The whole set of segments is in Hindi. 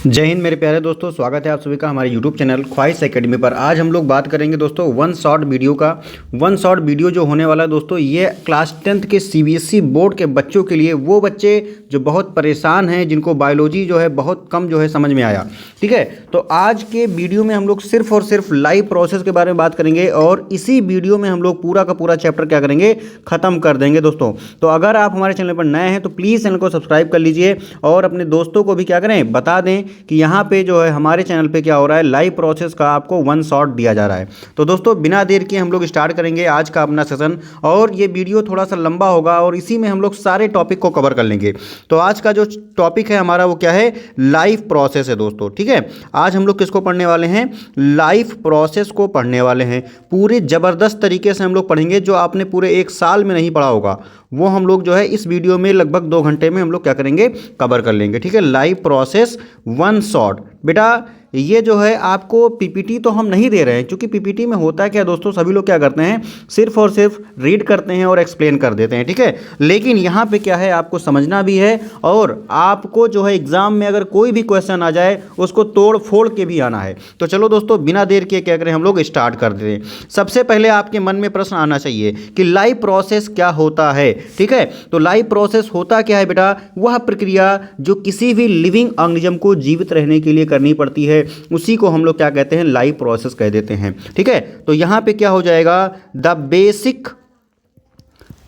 जय हिंद मेरे प्यारे दोस्तों, स्वागत है आप सभी का हमारे YouTube चैनल ख्वाहिश एकेडमी पर। आज हम लोग बात करेंगे दोस्तों वन शॉट वीडियो का। वन शॉट वीडियो जो होने वाला है दोस्तों, ये क्लास 10th के CBSE बोर्ड के बच्चों के लिए, वो बच्चे जो बहुत परेशान हैं, जिनको बायोलॉजी जो है बहुत कम जो है समझ में आया। ठीक है, तो आज के वीडियो में हम लोग सिर्फ और सिर्फ लाइव प्रोसेस के बारे में बात करेंगे और इसी वीडियो में हम लोग पूरा का पूरा चैप्टर क्या करेंगे, खत्म कर देंगे दोस्तों। तो अगर आप हमारे चैनल पर नए हैं तो प्लीज़ चैनल को सब्सक्राइब कर लीजिए और अपने दोस्तों को भी क्या करें, बता दें कि यहाँ पे जो है हमारे चैनल पे क्या हो रहा है, लाइव प्रोसेस का आपको वन शॉट दिया जा रहा है। तो दोस्तों बिना देर के हम लोग स्टार्ट करेंगे आज का अपना सेशन, और ये वीडियो थोड़ा सा लंबा होगा और इसी में हम लोग सारे टॉपिक को कवर कर लेंगे। तो आज का जो टॉपिक है हमारा वो क्या है, लाइव प्रोसेस है दोस्तों। ठीक है, आज हम लोग किसको पढ़ने वाले हैं, लाइव प्रोसेस को पढ़ने वाले हैं। पूरी ज़बरदस्त तरीके से हम लोग पढ़ेंगे, जो आपने पूरे एक साल में नहीं पढ़ा होगा वो हम लोग जो है इस वीडियो में लगभग 2 घंटे में हम लोग क्या करेंगे, कवर कर लेंगे। ठीक है, लाइव प्रोसेस वन शॉट। बेटा ये जो है आपको पीपीटी तो हम नहीं दे रहे हैं, क्योंकि पीपीटी में होता है क्या दोस्तों, सभी लोग क्या करते हैं, सिर्फ और सिर्फ रीड करते हैं और एक्सप्लेन कर देते हैं। ठीक है, लेकिन यहाँ पे क्या है, आपको समझना भी है और आपको जो है एग्जाम में अगर कोई भी क्वेश्चन आ जाए उसको तोड़ फोड़ के भी आना है। तो चलो दोस्तों बिना देर के क्या करें, हम लोग स्टार्ट कर देते हैं। सबसे पहले आपके मन में प्रश्न आना चाहिए कि लाइव प्रोसेस क्या होता है। ठीक है, तो लाइव प्रोसेस होता क्या है बेटा, वह प्रक्रिया जो किसी भी लिविंग ऑर्गेनिज्म को जीवित रहने के लिए करनी पड़ती है, उसी को हम लोग क्या कहते हैं, लाइव प्रोसेस कह देते हैं। ठीक है, तो यहां पे क्या हो जाएगा, द बेसिक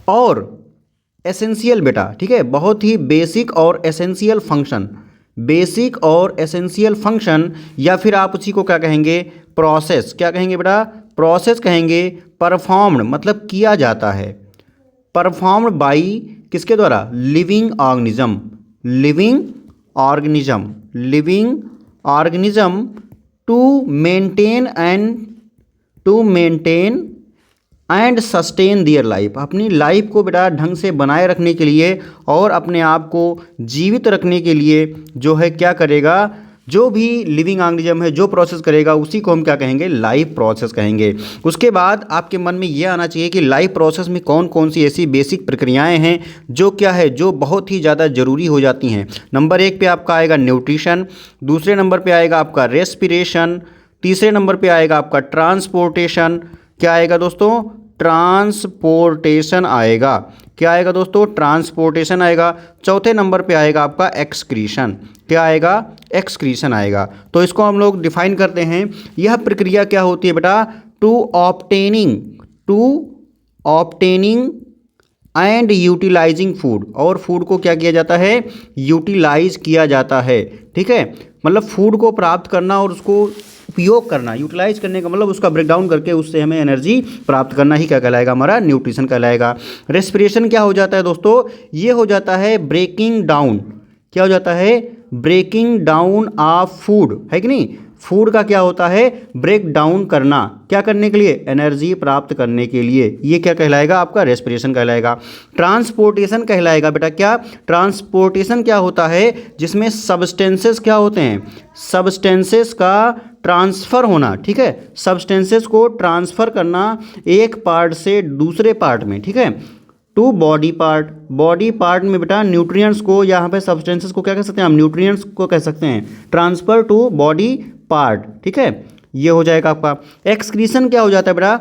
और एसेंशियल बेटा। ठीक है, बहुत ही बेसिक और एसेंशियल फंक्शन, बेसिक और एसेंशियल फंक्शन, या फिर आप उसी को क्या कहेंगे, प्रोसेस। क्या कहेंगे बेटा, प्रोसेस कहेंगे। परफॉर्म्ड मतलब किया जाता है, परफॉर्म्ड बाई किसके द्वारा, living organism, living organism, living organism to maintain and sustain their life. अपनी लाइफ को बेटा ढंग से बनाए रखने के लिए और अपने आप को जीवित रखने के लिए जो है क्या करेगा, जो भी लिविंग ऑर्गेनिज्म है जो प्रोसेस करेगा उसी को हम क्या कहेंगे, लाइव प्रोसेस कहेंगे। उसके बाद आपके मन में ये आना चाहिए कि लाइव प्रोसेस में कौन कौन सी ऐसी बेसिक प्रक्रियाएं हैं जो क्या है, जो बहुत ही ज़्यादा ज़रूरी हो जाती हैं। नंबर 1 पे आपका आएगा न्यूट्रिशन, दूसरे नंबर पे आएगा आपका रेस्पिरेशन, तीसरे नंबर पे आएगा आपका ट्रांसपोर्टेशन। क्या आएगा दोस्तों, ट्रांसपोर्टेशन आएगा। क्या आएगा दोस्तों, ट्रांसपोर्टेशन आएगा। चौथे नंबर पे आएगा आपका एक्सक्रीशन। क्या आएगा, एक्सक्रीशन आएगा। तो इसको हम लोग डिफाइन करते हैं। यह प्रक्रिया क्या होती है बेटा, to obtaining and utilising food, और फूड को क्या किया जाता है, यूटिलाइज किया जाता है। ठीक है, मतलब फूड को प्राप्त करना और उसको उपयोग करना, यूटिलाइज करने का मतलब उसका ब्रेकडाउन करके उससे हमें एनर्जी प्राप्त करना ही क्या कहलाएगा, हमारा न्यूट्रिशन कहलाएगा। रेस्पिरेशन क्या हो जाता है दोस्तों, ये हो जाता है ब्रेकिंग डाउन। क्या हो जाता है, ब्रेकिंग डाउन ऑफ फूड, है कि नहीं। फूड का क्या होता है, ब्रेक डाउन करना, क्या करने के लिए, एनर्जी प्राप्त करने के लिए। ये क्या कहलाएगा, आपका रेस्पिरेशन कहलाएगा। ट्रांसपोर्टेशन कहलाएगा बेटा। क्या ट्रांसपोर्टेशन क्या होता है, जिसमें सब्सटेंसेस क्या होते हैं, सब्सटेंसेस का ट्रांसफ़र होना। ठीक है, सब्सटेंसेस को ट्रांसफ़र करना एक पार्ट से दूसरे पार्ट में। ठीक है, to body part, body part में बेटा न्यूट्रिएंट्स को, यहाँ पे सब्सटेंसेस को क्या कह सकते हैं हम, न्यूट्रिएंट्स को कह सकते हैं, ट्रांसफ़र टू बॉडी पार्ट। ठीक है, ये हो जाएगा आपका। एक्सक्रीशन क्या हो जाता है बेटा,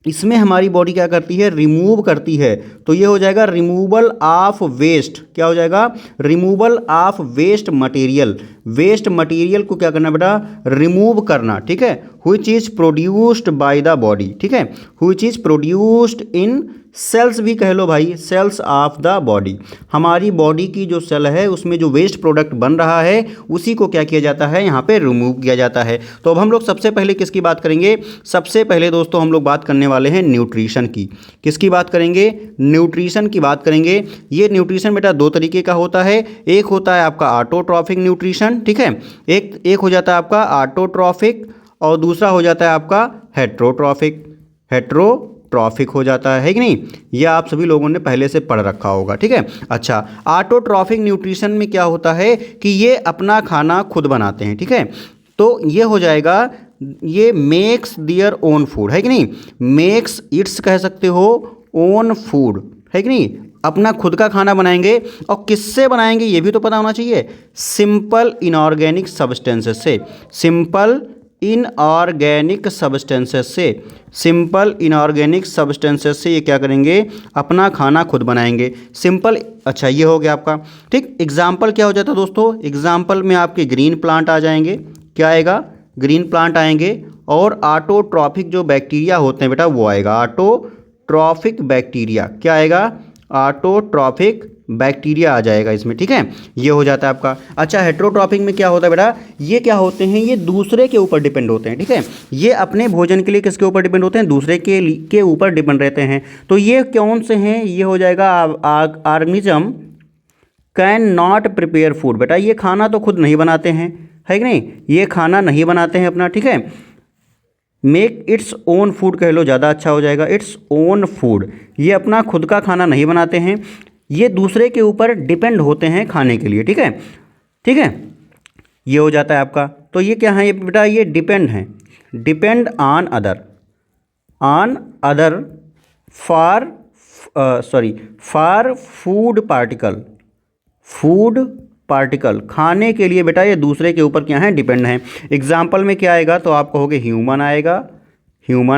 इसमें हमारी बॉडी क्या करती है, रिमूव करती है। तो ये हो जाएगा रिमूवल ऑफ वेस्ट। क्या हो जाएगा, removal of waste material. Waste material को क्या करना बेटा, रिमूव करना। ठीक है, which is produced by the body. ठीक है, which is produced in cells भी कह लो भाई, सेल्स ऑफ द बॉडी। हमारी बॉडी की जो सेल है उसमें जो वेस्ट प्रोडक्ट बन रहा है उसी को क्या किया जाता है, यहाँ पे रिमूव किया जाता है। तो अब हम लोग सबसे पहले किसकी बात करेंगे, सबसे पहले दोस्तों हम लोग बात करने वाले हैं न्यूट्रिशन की। किसकी बात करेंगे, न्यूट्रिशन की बात करेंगे। ये न्यूट्रिशन बेटा 2 तरीके का होता है। एक होता है आपका ऑटोट्रॉफिक न्यूट्रिशन। ठीक है, एक हो जाता है आपका ऑटोट्रॉफिक और दूसरा हो जाता है आपका हेट्रोट्रॉफिक। हेट्रोट्रॉफिक हो जाता है कि नहीं, यह आप सभी लोगों ने पहले से पढ़ रखा होगा। ठीक है, अच्छा, ऑटोट्रॉफिक न्यूट्रिशन में क्या होता है कि ये अपना खाना खुद बनाते हैं। ठीक है, तो ये हो जाएगा, ये मेक्स दियर ओन फूड, है कि नहीं, मेक्स इट्स कह सकते हो ओन फूड, है कि नहीं, अपना खुद का खाना बनाएंगे, और किससे बनाएंगे ये भी तो पता होना चाहिए, सिंपल इनऑर्गेनिक सब्सटेंसेस से, सिंपल इनऑर्गेनिक सब्सटेंसेस से, सिंपल इनऑर्गेनिक सब्सटेंसेस से ये क्या करेंगे, अपना खाना खुद बनाएंगे। सिंपल, अच्छा ये हो गया आपका, ठीक। एग्जाम्पल क्या हो जाता है दोस्तों, एग्जाम्पल में आपके ग्रीन प्लांट आ जाएंगे, क्या आएगा, ग्रीन प्लांट आएंगे, और ऑटोट्रॉफिक जो बैक्टीरिया होते हैं बेटा वो आएगा, ऑटोट्रॉफिक बैक्टीरिया, क्या आएगा, ऑटोट्रॉफिक बैक्टीरिया आ जाएगा इसमें, ठीक है। ये हो जाता है आपका। अच्छा, हेट्रोट्रॉफिक में क्या होता है बेटा, ये क्या होते हैं, ये दूसरे के ऊपर डिपेंड होते हैं, ठीक है। ये अपने भोजन के लिए किसके ऊपर डिपेंड होते हैं, दूसरे के ऊपर डिपेंड रहते हैं। तो ये कौन से हैं, ये हो जाएगा organism can not prepare food, बेटा ये खाना तो खुद नहीं बनाते हैं, है कि नहीं, ये खाना नहीं बनाते हैं अपना, ठीक है। मेक इट्स ओन फूड कह लो, ज़्यादा अच्छा हो जाएगा, इट्स ओन फूड, ये अपना खुद का खाना नहीं बनाते हैं, ये दूसरे के ऊपर डिपेंड होते हैं खाने के लिए, ठीक है, ठीक है। ये हो जाता है आपका। तो ये क्या है, ये बेटा ये डिपेंड है, depend on other for food particle, खाने के लिए बेटा ये दूसरे के ऊपर क्या है, डिपेंड है। एग्जाम्पल में क्या आएगा, तो आप कहोगे ह्यूमन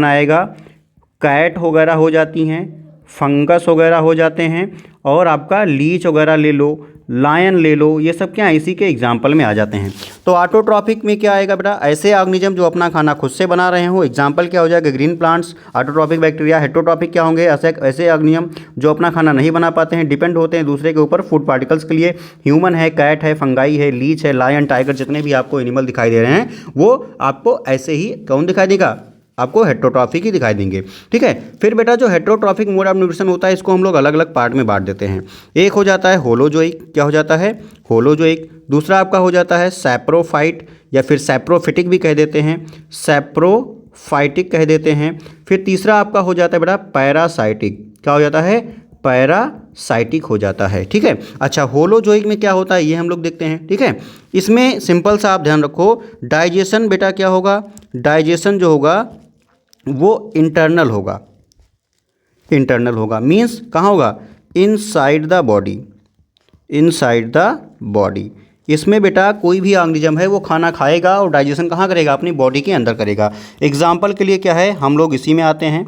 आएगा, कैट वगैरह हो जाती हैं, फंगस वगैरह हो जाते हैं, और आपका लीच वगैरह ले लो, लायन ले लो, ये सब क्या इसी के एग्जाम्पल में आ जाते हैं। तो ऑटोट्रॉफिक में क्या आएगा बेटा, ऐसे ऑर्गेनिज्म जो अपना खाना खुद से बना रहे हो, एग्जाम्पल क्या हो जाएगा, green plants, autotrophic bacteria. Heterotrophic क्या होंगे, ऐसे ऑर्गेनिज्म जो अपना खाना नहीं बना पाते हैं, डिपेंड होते हैं दूसरे के ऊपर फूड पार्टिकल्स के लिए। ह्यूमन है, कैट है, फंगाई है, लीच है, लायन, टाइगर, जितने भी आपको एनिमल दिखाई दे रहे हैं वो आपको ऐसे ही कौन दिखाई देगा, आपको हेट्रोट्रॉफिक ही दिखाई देंगे, ठीक है। फिर बेटा जो हेट्रोट्रॉफिक मोड ऑफ न्यूट्रिशन होता है, इसको हम लोग अलग अलग पार्ट में बांट देते हैं। एक हो जाता है होलोजोइक, क्या हो जाता है, होलोजोइक। दूसरा आपका हो जाता है सैप्रोफाइट, या फिर सैप्रोफिटिक भी कह देते हैं, सैप्रोफाइटिक कह देते हैं। फिर तीसरा आपका हो जाता है बेटा पैरासाइटिक, क्या हो जाता है, पैरासाइटिक हो जाता है, ठीक है। अच्छा, होलोजोइक में क्या होता है ये हम लोग देखते हैं, ठीक है। इसमें सिंपल सा आप ध्यान रखो, डाइजेशन बेटा क्या होगा, डाइजेशन जो होगा वो इंटरनल होगा, मीन्स कहाँ होगा, इनसाइड द बॉडी। इसमें बेटा कोई भी ऑर्गेनिज्म है वो खाना खाएगा और डाइजेशन कहाँ करेगा, अपनी बॉडी के अंदर करेगा। एग्जाम्पल के लिए क्या है, हम लोग इसी में आते हैं,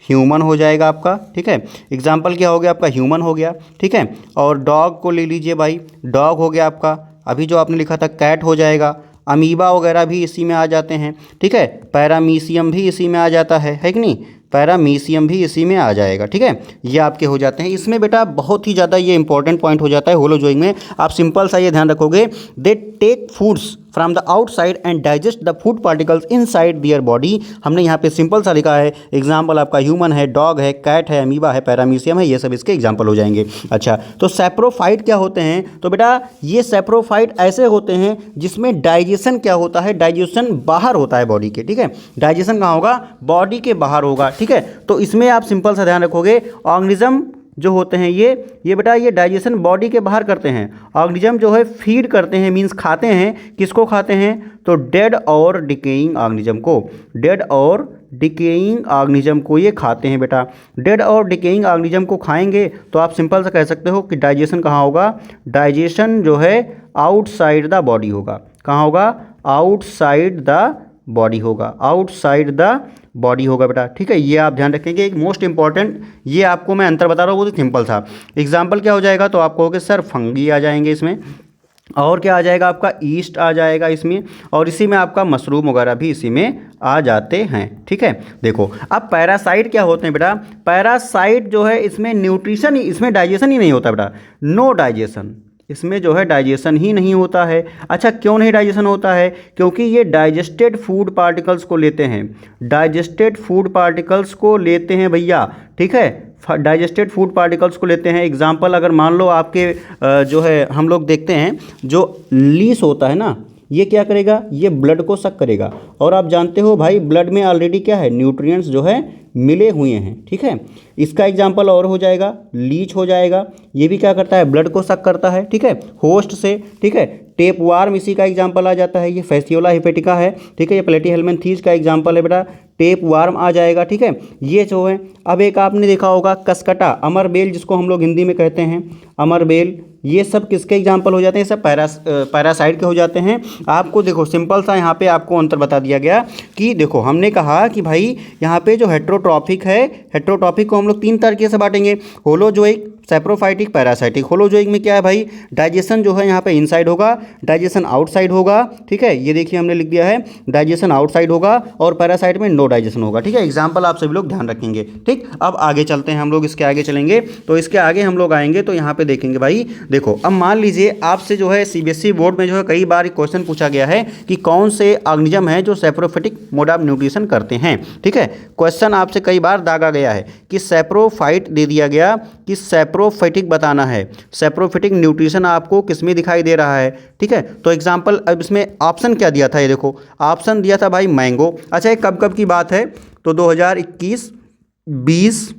ह्यूमन हो जाएगा आपका, ठीक है। एग्जाम्पल क्या हो गया आपका, ह्यूमन हो गया, ठीक है। और डॉग को ले लीजिए भाई, डॉग हो गया आपका, अभी जो आपने लिखा था कैट हो जाएगा, अमीबा वगैरह भी इसी में आ जाते हैं, ठीक है। पैरामीशियम भी इसी में आ जाता है कि नहीं, पैरामीशियम भी इसी में आ जाएगा, ठीक है। ये आपके हो जाते हैं। इसमें बेटा बहुत ही ज़्यादा ये इंपॉर्टेंट पॉइंट हो जाता है होलोजोइक में, आप सिंपल सा ये ध्यान रखोगे, they take foods from the outside and digest the food particles inside their body. हमने यहाँ पे सिंपल सा लिखा है, एग्जाम्पल आपका ह्यूमन है, डॉग है, कैट है, अमीबा है, पैरामीशियम है, ये सब इसके एग्जाम्पल हो जाएंगे। अच्छा, तो सैप्रोफाइट क्या होते हैं, तो बेटा ये सैप्रोफाइट ऐसे होते हैं जिसमें डाइजेशन क्या होता है, डाइजेशन बाहर होता है बॉडी के, ठीक है। डाइजेशन कहाँ होगा, बॉडी के बाहर होगा, ठीक है। तो इसमें आप सिंपल सा ध्यान रखोगे, ऑर्गेनिज्म जो होते हैं ये बेटा ये डाइजेशन बॉडी के बाहर करते हैं। ऑर्गेनिज्म जो है फीड करते हैं, मींस खाते हैं, किसको खाते हैं, तो डेड और डिकेइंग ऑर्गेनिज्म को, डेड और डिकेइंग ऑर्गेनिज्म को ये खाते हैं बेटा। डेड और डिकेइंग ऑर्गेनिज्म को खाएंगे तो आप सिंपल सा कह सकते हो कि डाइजेशन कहाँ होगा, डाइजेशन जो है आउटसाइड द बॉडी होगा, कहाँ होगा, आउटसाइड द बॉडी होगा, आउटसाइड द बॉडी होगा बेटा, ठीक है। ये आप ध्यान रखेंगे। एक मोस्ट इंपॉर्टेंट ये आपको मैं अंतर बता रहा हूँ, वो तो सिंपल था। एग्जाम्पल क्या हो जाएगा, तो आप कहोगे सर फंगी आ जाएंगे इसमें, और क्या आ जाएगा आपका, ईस्ट आ जाएगा इसमें, और इसी में आपका मशरूम वगैरह भी इसी में आ जाते हैं, ठीक है। देखो अब पैरासाइट क्या होते हैं बेटा, पैरासाइट जो है इसमें न्यूट्रिशन, इसमें डाइजेशन ही नहीं होता बेटा, नो डाइजेशन, इसमें जो है डाइजेशन ही नहीं होता है। अच्छा, क्यों नहीं डाइजेशन होता है, क्योंकि ये डाइजेस्टेड फूड पार्टिकल्स को लेते हैं, डाइजेस्टेड फूड पार्टिकल्स को लेते हैं भैया, ठीक है, डाइजेस्टेड फूड पार्टिकल्स को लेते हैं। एग्जाम्पल अगर मान लो आपके जो है हम लोग देखते हैं जो लीच होता है ना, ये क्या करेगा, ये ब्लड को सक करेगा, और आप जानते हो भाई ब्लड में ऑलरेडी क्या है, न्यूट्रिएंट्स जो है मिले हुए हैं, ठीक है। इसका एग्जाम्पल और हो जाएगा, लीच हो जाएगा, ये भी क्या करता है, ब्लड को सक करता है, ठीक है, होस्ट से, ठीक है। टेपवार्म इसी का एग्जाम्पल आ जाता है, ये फैसियोला हिपेटिका है, ठीक है। ये प्लेटीहेल्मिन्थीज का एग्जाम्पल है बेटा, टेप वार्म आ जाएगा, ठीक है, ये जो है। अब एक आपने देखा होगा कसकटा, अमरबेल जिसको हम लोग हिंदी में कहते हैं, अमरबेल, ये सब किसके एग्जाम्पल हो जाते हैं, सब पैरासाइट के हो जाते हैं। आपको देखो सिंपल सा यहाँ पे आपको अंतर बता दिया गया कि देखो हमने कहा कि भाई यहाँ पे जो हेट्रोट्रॉफिक है, हेट्रोट्रॉफिक को हम लोग 3 तरीके से बांटेंगे, होलोजोइक, सैप्रोफाइटिक, पैरासाइटिक। होलोजोइक में क्या है भाई, डाइजेशन जो है यहाँ पे इनसाइड होगा, डाइजेशन आउटसाइड होगा, ठीक है, ये देखिए हमने लिख दिया है, डाइजेशन आउटसाइड होगा, और पैरासाइट में नो डाइजेशन होगा, ठीक है। एग्जाम्पल आप सभी लोग ध्यान रखेंगे, ठीक। अब आगे चलते हैं हम लोग, इसके आगे चलेंगे, तो इसके आगे हम लोग आएंगे तो यहाँ पे देखेंगे भाई, देखो अब मान लीजिए आपसे जो है सीबीएसई बोर्ड में जो है कई बार क्वेश्चन पूछा गया है कि कौन से ऑर्गेनिज्म है जो सैप्रोफिटिक मोड ऑफ न्यूट्रिशन करते हैं, ठीक है। क्वेश्चन आपसे कई बार दागा गया है कि सैप्रोफाइट दे दिया गया कि सैप्रोफिटिक बताना है, सैप्रोफिटिक न्यूट्रिशन आपको किसमें दिखाई दे रहा है, ठीक है। तो एग्जाम्पल, अब इसमें ऑप्शन क्या दिया था, ये देखो ऑप्शन दिया था भाई मैंगो। अच्छा, ये कब कब की बात है, तो 2021, 20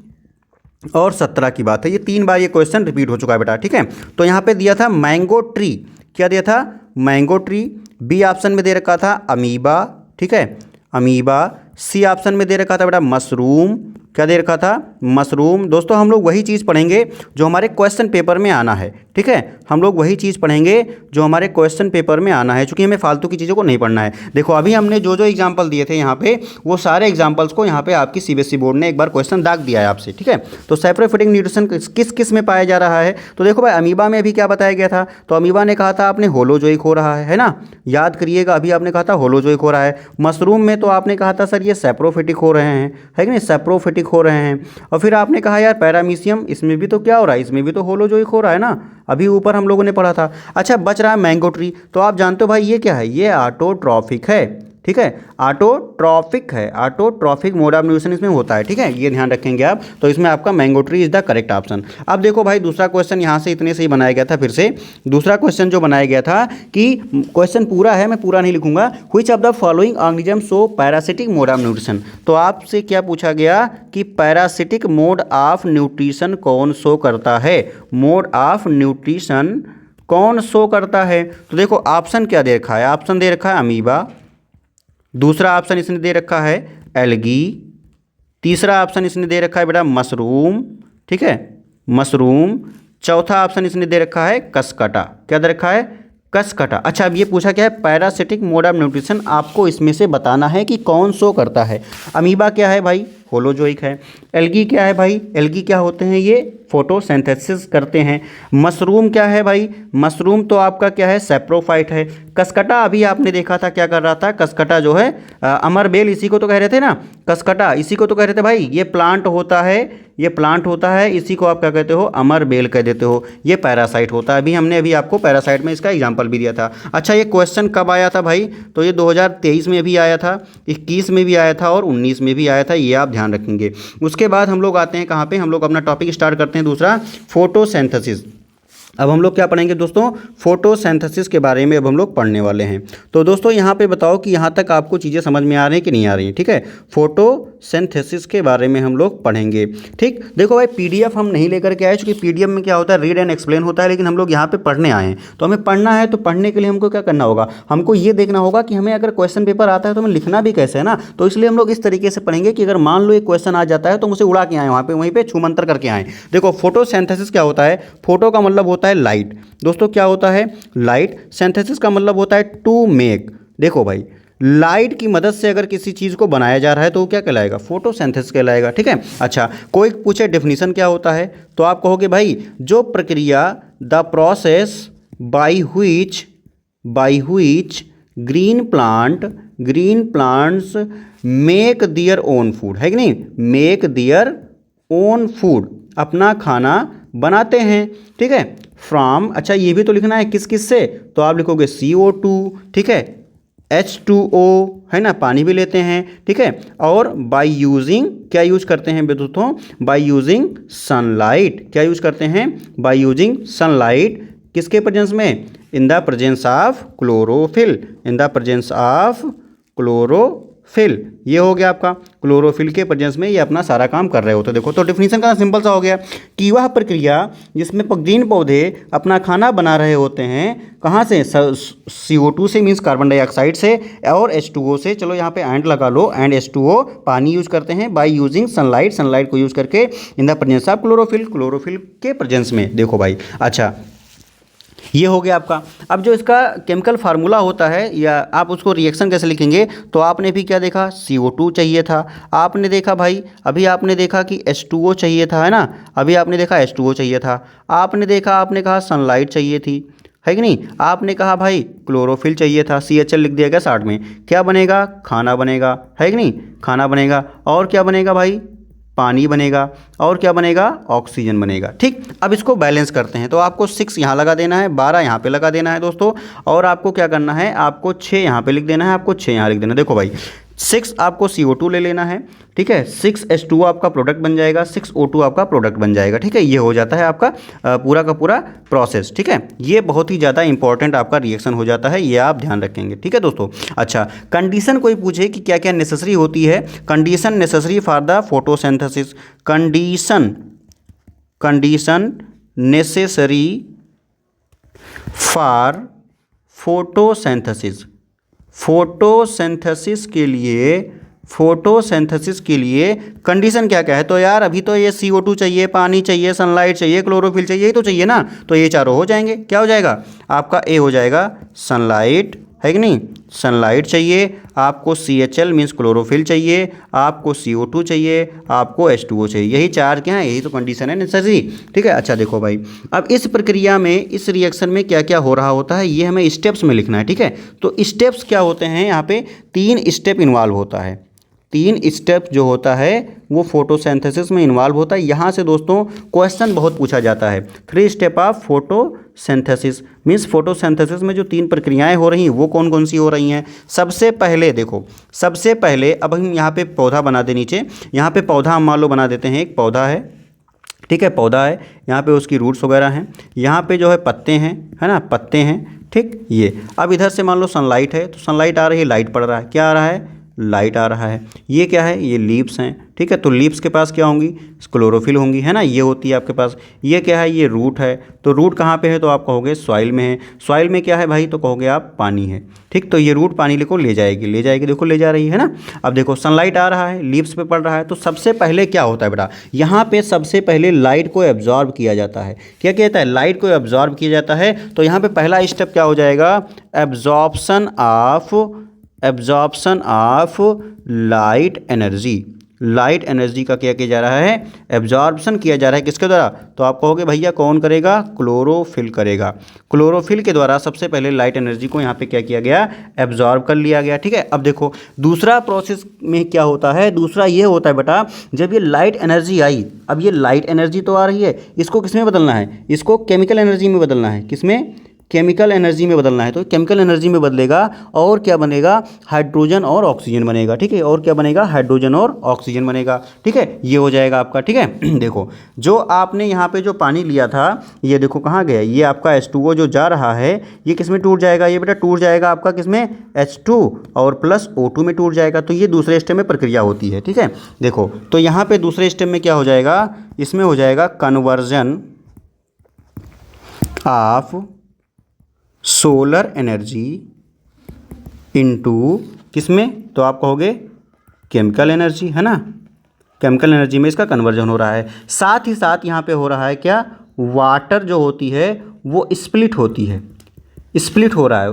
और 17 की बात है। ये 3 बार ये क्वेश्चन रिपीट हो चुका है बेटा, ठीक है। तो यहाँ पे दिया था मैंगो ट्री, क्या दिया था, मैंगो ट्री। बी ऑप्शन में दे रखा था अमीबा, ठीक है, अमीबा। सी ऑप्शन में दे रखा था बेटा मशरूम, क्या दे रखा था, मशरूम। दोस्तों हम लोग वही चीज़ पढ़ेंगे जो हमारे क्वेश्चन पेपर में आना है, ठीक है, हम लोग वही चीज़ पढ़ेंगे जो हमारे क्वेश्चन पेपर में आना है, क्योंकि हमें फालतू की चीज़ों को नहीं पढ़ना है। देखो अभी हमने जो जो एग्जाम्पल दिए थे यहाँ पे, वो सारे एग्जाम्पल्स को यहाँ पे आपकी सीबीएसई बोर्ड ने एक बार क्वेश्चन दाग दिया है आपसे, ठीक है। तो सैप्रोफिटिक न्यूट्रिशन किस किस में पाया जा रहा है, तो देखो भाई अमीबा में अभी क्या बताया गया था, तो अमीबा ने कहा था आपने होलोजोइक हो रहा है ना, याद करिएगा, अभी आपने कहा था होलोजोइक हो रहा है। मशरूम में तो आपने कहा था सर ये सैप्रोफिटिक हो रहे हैं, है कि नहीं, सैप्रोफिटिक हो रहे हैं। और फिर आपने कहा यार पैरामीशियम, इसमें भी तो क्या हो रहा है, इसमें भी तो होलोजोइक हो रहा है ना, अभी ऊपर हम लोगों ने पढ़ा था। अच्छा, बच रहा है मैंगो ट्री, तो आप जानते हो भाई ये क्या है, ये ऑटोट्रॉफिक है, ठीक है, ऑटोट्रॉफिक है, ऑटोट्रॉफिक मोड ऑफ न्यूट्रिशन इसमें होता है, ठीक है, ये ध्यान रखेंगे आप। तो इसमें आपका mango tree is the correct option. अब देखो भाई दूसरा क्वेश्चन यहाँ से इतने से ही बनाया गया था, फिर से दूसरा क्वेश्चन जो बनाया गया था कि क्वेश्चन पूरा है, मैं पूरा नहीं लिखूंगा, which of the following organism show parasitic mode of nutrition. तो आपसे क्या पूछा गया कि पैरासिटिक मोड ऑफ न्यूट्रिशन कौन शो करता है, मोड ऑफ न्यूट्रिशन कौन शो करता है। तो देखो ऑप्शन क्या दे रखा है, ऑप्शन दे रखा है अमीबा, दूसरा ऑप्शन इसने दे रखा है एल्गी, तीसरा ऑप्शन इसने दे रखा है बेटा मशरूम, ठीक है, मशरूम, चौथा ऑप्शन इसने दे रखा है कसकटा, क्या दे रखा है, कसकटा। अच्छा, अब ये पूछा क्या है, पैरासिटिक मोड ऑफ न्यूट्रिशन आपको इसमें से बताना है कि कौन शो करता है। अमीबा क्या है भाई, होलोजोइक है। एल्गी क्या है भाई, एल्गी क्या होते हैं, ये फोटोसिंथेसिस करते हैं। मशरूम क्या है भाई, मशरूम तो आपका क्या है, सैप्रोफाइट है। कसकटा अभी आपने देखा था क्या कर रहा था, कसकटा जो है अमरबेल, इसी को तो कह रहे थे ना, कसकटा इसी को तो कह रहे थे भाई, ये प्लांट होता है, ये प्लांट होता है, इसी को आप क्या कहते हो, अमरबेल कह देते हो। ये पैरासाइट होता है, अभी आपको पैरासाइट में इसका एग्जाम्पल भी दिया था। अच्छा, ये क्वेश्चन कब आया था भाई, तो ये 2023 में भी आया था, 21 में भी आया था और 19 में भी आया था, ये आप ध्यान रखेंगे। उसके बाद हम लोग आते हैं कहाँ पे, हम लोग अपना टॉपिक स्टार्ट करते हैं दूसरा, फोटोसिंथेसिस। अब हम लोग क्या पढ़ेंगे दोस्तों, फोटोसिंथेसिस के बारे में अब हम लोग पढ़ने वाले हैं। तो दोस्तों यहाँ पे बताओ कि यहाँ तक आपको चीज़ें समझ में आ रही हैं कि नहीं आ रही हैं, ठीक है। फोटोसिंथेसिस के बारे में हम लोग पढ़ेंगे, ठीक। देखो भाई पीडीएफ हम नहीं लेकर के आए, क्योंकि पीडीएफ में क्या होता है, रीड एंड एक्सप्लेन होता है, लेकिन हम लोग यहाँ पे पढ़ने आए हैं। तो हमें पढ़ना है, तो पढ़ने के लिए हमको क्या करना होगा, हमको ये देखना होगा कि हमें अगर क्वेश्चन पेपर आता है तो हमें लिखना भी कैसे है ना। तो इसलिए हम लोग इस तरीके से पढ़ेंगे कि अगर मान लो एक क्वेश्चन आ जाता है तो उसे उड़ा के आए, वहाँ पे वहीं पे छूमंतर करके आए। देखो फोटोसिंथेसिस क्या होता है, फोटो का मतलब होता है लाइट, दोस्तों क्या होता है, लाइट। सिंथेसिस का मतलब होता है टू मेक। देखो भाई लाइट की मदद से अगर किसी चीज़ को बनाया जा रहा है तो वो क्या कहलाएगा, फोटोसिंथेसिस कहलाएगा, ठीक है। अच्छा, कोई पूछे डेफिनेशन क्या होता है, तो आप कहोगे भाई जो प्रक्रिया, the process by which green plants make their own food, है कि नहीं, मेक दियर ओन फूड, अपना खाना बनाते हैं, ठीक है। फ्रॉम, अच्छा ये भी तो लिखना है किस किस से, तो आप लिखोगे CO2, ठीक है, H2O, है ना, पानी भी लेते हैं, ठीक है। और बाय यूजिंग, क्या यूज करते हैं दोस्तों, बाय यूजिंग सनलाइट, क्या यूज करते हैं, बाय यूजिंग सनलाइट, किसके प्रेजेंस में, in the presence of chlorophyll, in the presence of chlorophyll, chlorophyll, ये हो गया आपका क्लोरोफिल के प्रेजेंस में ये अपना सारा काम कर रहे होते हैं। देखो तो डिफिनीशन का सिंपल सा हो गया कि वह प्रक्रिया जिसमें ग्रीन पौधे अपना खाना बना रहे होते हैं, कहाँ से, CO2 से, मीन्स कार्बन डाइऑक्साइड से, और H2O से। चलो यहाँ पे एंड लगा लो, एंड H2O पानी यूज करते हैं बाय यूजिंग सनलाइट, सनलाइट को यूज करके in the presence of chlorophyll, chlorophyll के प्रेजेंस में। देखो भाई, अच्छा ये हो गया आपका। अब जो इसका केमिकल फार्मूला होता है या आप उसको रिएक्शन कैसे लिखेंगे, तो आपने भी क्या देखा, CO2 चाहिए था, आपने देखा भाई, अभी आपने देखा कि H2O चाहिए था, है ना, अभी आपने देखा H2O चाहिए था, आपने देखा, आपने कहा सनलाइट चाहिए थी, है कि नहीं, आपने कहा भाई क्लोरोफिल चाहिए था, CHL लिख दिया गया 60 में, क्या बनेगा, खाना बनेगा, है कि नहीं, खाना बनेगा, और क्या बनेगा भाई, पानी बनेगा, और क्या बनेगा, ऑक्सीजन बनेगा। ठीक, अब इसको बैलेंस करते हैं, तो आपको 6 यहाँ लगा देना है, 12 यहाँ पे लगा देना है दोस्तों, और आपको क्या करना है, आपको 6 यहाँ पे लिख देना है, आपको 6 यहाँ लिख देना है। देखो भाई, 6 आपको CO2 ले लेना है, ठीक है, 6H2O आपका प्रोडक्ट बन जाएगा, 6O2 आपका प्रोडक्ट बन जाएगा, ठीक है, ये हो जाता है आपका पूरा का पूरा प्रोसेस, ठीक है, ये बहुत ही ज़्यादा इंपॉर्टेंट आपका रिएक्शन हो जाता है, ये आप ध्यान रखेंगे, ठीक है दोस्तों। अच्छा, कंडीशन कोई पूछे कि क्या क्या नेसेसरी होती है, condition necessary for the photosynthesis, condition necessary for photosynthesis, photosynthesis के लिए कंडीशन क्या क्या है, तो यार अभी तो ये CO2 चाहिए, पानी चाहिए, सनलाइट चाहिए, क्लोरोफिल चाहिए, यही तो चाहिए ना, तो ये चारों हो जाएंगे, क्या हो जाएगा आपका, ए हो जाएगा सनलाइट, है कि नहीं, सनलाइट चाहिए, आपको CHL मीन्स क्लोरोफिल चाहिए, आपको CO2 चाहिए, आपको H2O चाहिए, यही चार क्या है, यही तो कंडीशन है नेसेसरी, ठीक है। अच्छा देखो भाई, अब इस प्रक्रिया में, इस रिएक्शन में क्या क्या हो रहा होता है, ये हमें स्टेप्स में लिखना है, ठीक है। तो स्टेप्स क्या होते हैं, यहाँ पे 3 स्टेप इन्वॉल्व होता है, 3 स्टेप जो होता है वो फोटोसिंथेसिस में इन्वॉल्व होता है। यहाँ से दोस्तों क्वेश्चन बहुत पूछा जाता है, 3 step of photosynthesis means photosynthesis में जो 3 प्रक्रियाएं हो रही हैं वो कौन कौन सी हो रही हैं। सबसे पहले देखो, सबसे पहले अब हम यहाँ पे पौधा बना दे, नीचे यहाँ पे पौधा हम मान लो बना देते हैं, एक पौधा है, ठीक है, पौधा है, यहाँ पे उसकी रूट्स वगैरह हैं, यहाँ पे जो है पत्ते हैं, है ना, पत्ते हैं, ठीक, ये अब इधर से मान लो सनलाइट है, तो सनलाइट आ रही है, लाइट पड़ रहा है, क्या आ रहा है, लाइट आ रहा है, ये क्या है, ये लीव्स हैं, ठीक है, तो लीव्स के पास क्या होंगी, क्लोरोफिल होंगी, है ना, ये होती है आपके पास, ये क्या है, ये रूट है, तो रूट कहाँ पे है, तो आप कहोगे सॉइल में है, सॉइल में क्या है भाई, तो कहोगे आप पानी है, ठीक, तो ये रूट पानी को ले जाएगी, देखो ले जा रही है ना। अब देखो सनलाइट आ रहा है, लीव्स पे पड़ रहा है, तो सबसे पहले क्या होता है बेटा, यहाँ पे सबसे पहले लाइट को एब्जॉर्ब किया जाता है, क्या कहता है, लाइट को एब्जॉर्ब किया जाता है, तो यहाँ पे पहला स्टेप क्या हो जाएगा, absorption of light energy, light energy का क्या किया जा रहा है, एब्जॉर्प्शन किया जा रहा है, किसके द्वारा, तो आप कहोगे भैया कौन करेगा, क्लोरोफिल करेगा, क्लोरोफिल के द्वारा सबसे पहले लाइट एनर्जी को यहाँ पे क्या किया गया, एब्जॉर्ब कर लिया गया, ठीक है। अब देखो दूसरा प्रोसेस में क्या होता है, दूसरा ये होता है बेटा, जब ये लाइट एनर्जी आई, अब ये लाइट एनर्जी तो आ रही है, इसको किस में बदलना है, इसको केमिकल एनर्जी में बदलना है, किसमें, केमिकल एनर्जी में बदलना है, तो केमिकल एनर्जी में बदलेगा और क्या बनेगा, हाइड्रोजन और ऑक्सीजन बनेगा, ठीक है, और क्या बनेगा, हाइड्रोजन और ऑक्सीजन बनेगा, ठीक है, ये हो जाएगा आपका, ठीक है। देखो जो आपने यहाँ पे जो पानी लिया था, ये देखो कहाँ गया, ये आपका H2O जो जा रहा है, ये किस में टूट जाएगा, ये बेटा टूट जाएगा आपका किसमें, H2 और प्लस O2 में टूट जाएगा, तो ये दूसरे स्टेप में प्रक्रिया होती है, ठीक है। देखो तो यहाँ पे दूसरे स्टेप में क्या हो जाएगा, इसमें हो जाएगा conversion of solar energy into किसमें, तो आप कहोगे केमिकल एनर्जी, है ना, केमिकल एनर्जी में इसका कन्वर्जन हो रहा है। साथ ही साथ यहाँ पे हो रहा है क्या, वाटर जो होती है वो स्प्लिट होती है, स्प्लिट हो रहा है,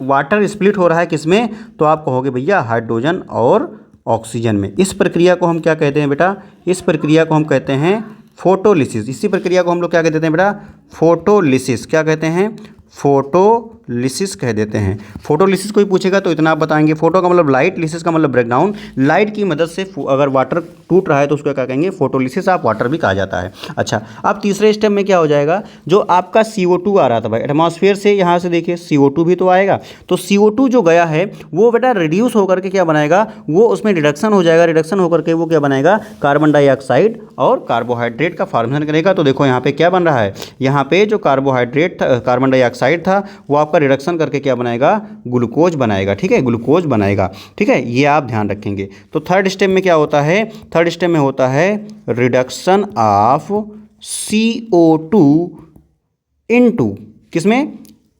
वाटर स्प्लिट हो रहा है किसमें, तो आप कहोगे भैया हाइड्रोजन और ऑक्सीजन में। इस प्रक्रिया को हम क्या कहते हैं बेटा, इस प्रक्रिया को हम कहते हैं फोटोलिसिस, इसी प्रक्रिया को हम लोग क्या कहते हैं बेटा, फोटोलिसिस, क्या कहते हैं, फोटोलिसिस कह देते हैं। फोटोलिसिस कोई पूछेगा तो इतना आप बताएंगे, फोटो का मतलब लाइट, लिसिस का मतलब ब्रेकडाउन, लाइट की मदद से अगर वाटर टूट रहा है तो उसको क्या कहेंगे, फोटोलिसिस ऑफ वाटर भी कहा जाता है। अच्छा अब तीसरे स्टेप में क्या हो जाएगा, जो आपका CO2 आ रहा था भाई एटमॉस्फेयर से, यहाँ से देखिए CO2 भी तो आएगा, तो CO2 जो गया है वो बेटा रिड्यूस होकर के क्या बनाएगा, वो उसमें रिडक्शन हो जाएगा, रिडक्शन होकर के वो क्या बनाएगा, कार्बन डाइऑक्साइड और कार्बोहाइड्रेट का फॉर्मेशन करेगा। तो देखो यहाँ पे क्या बन रहा है, यहाँ पे जो कार्बोहाइड्रेट कार्बन डाइऑक्साइड था वो आपका आपका रिडक्शन करके क्या बनाएगा, ग्लूकोज बनाएगा, ठीक है, ग्लूकोज बनाएगा, ठीक है, ये आप ध्यान रखेंगे। तो थर्ड स्टेप में क्या होता है, थर्ड स्टेप में होता है रिडक्शन ऑफ CO2 इनटू किसमें,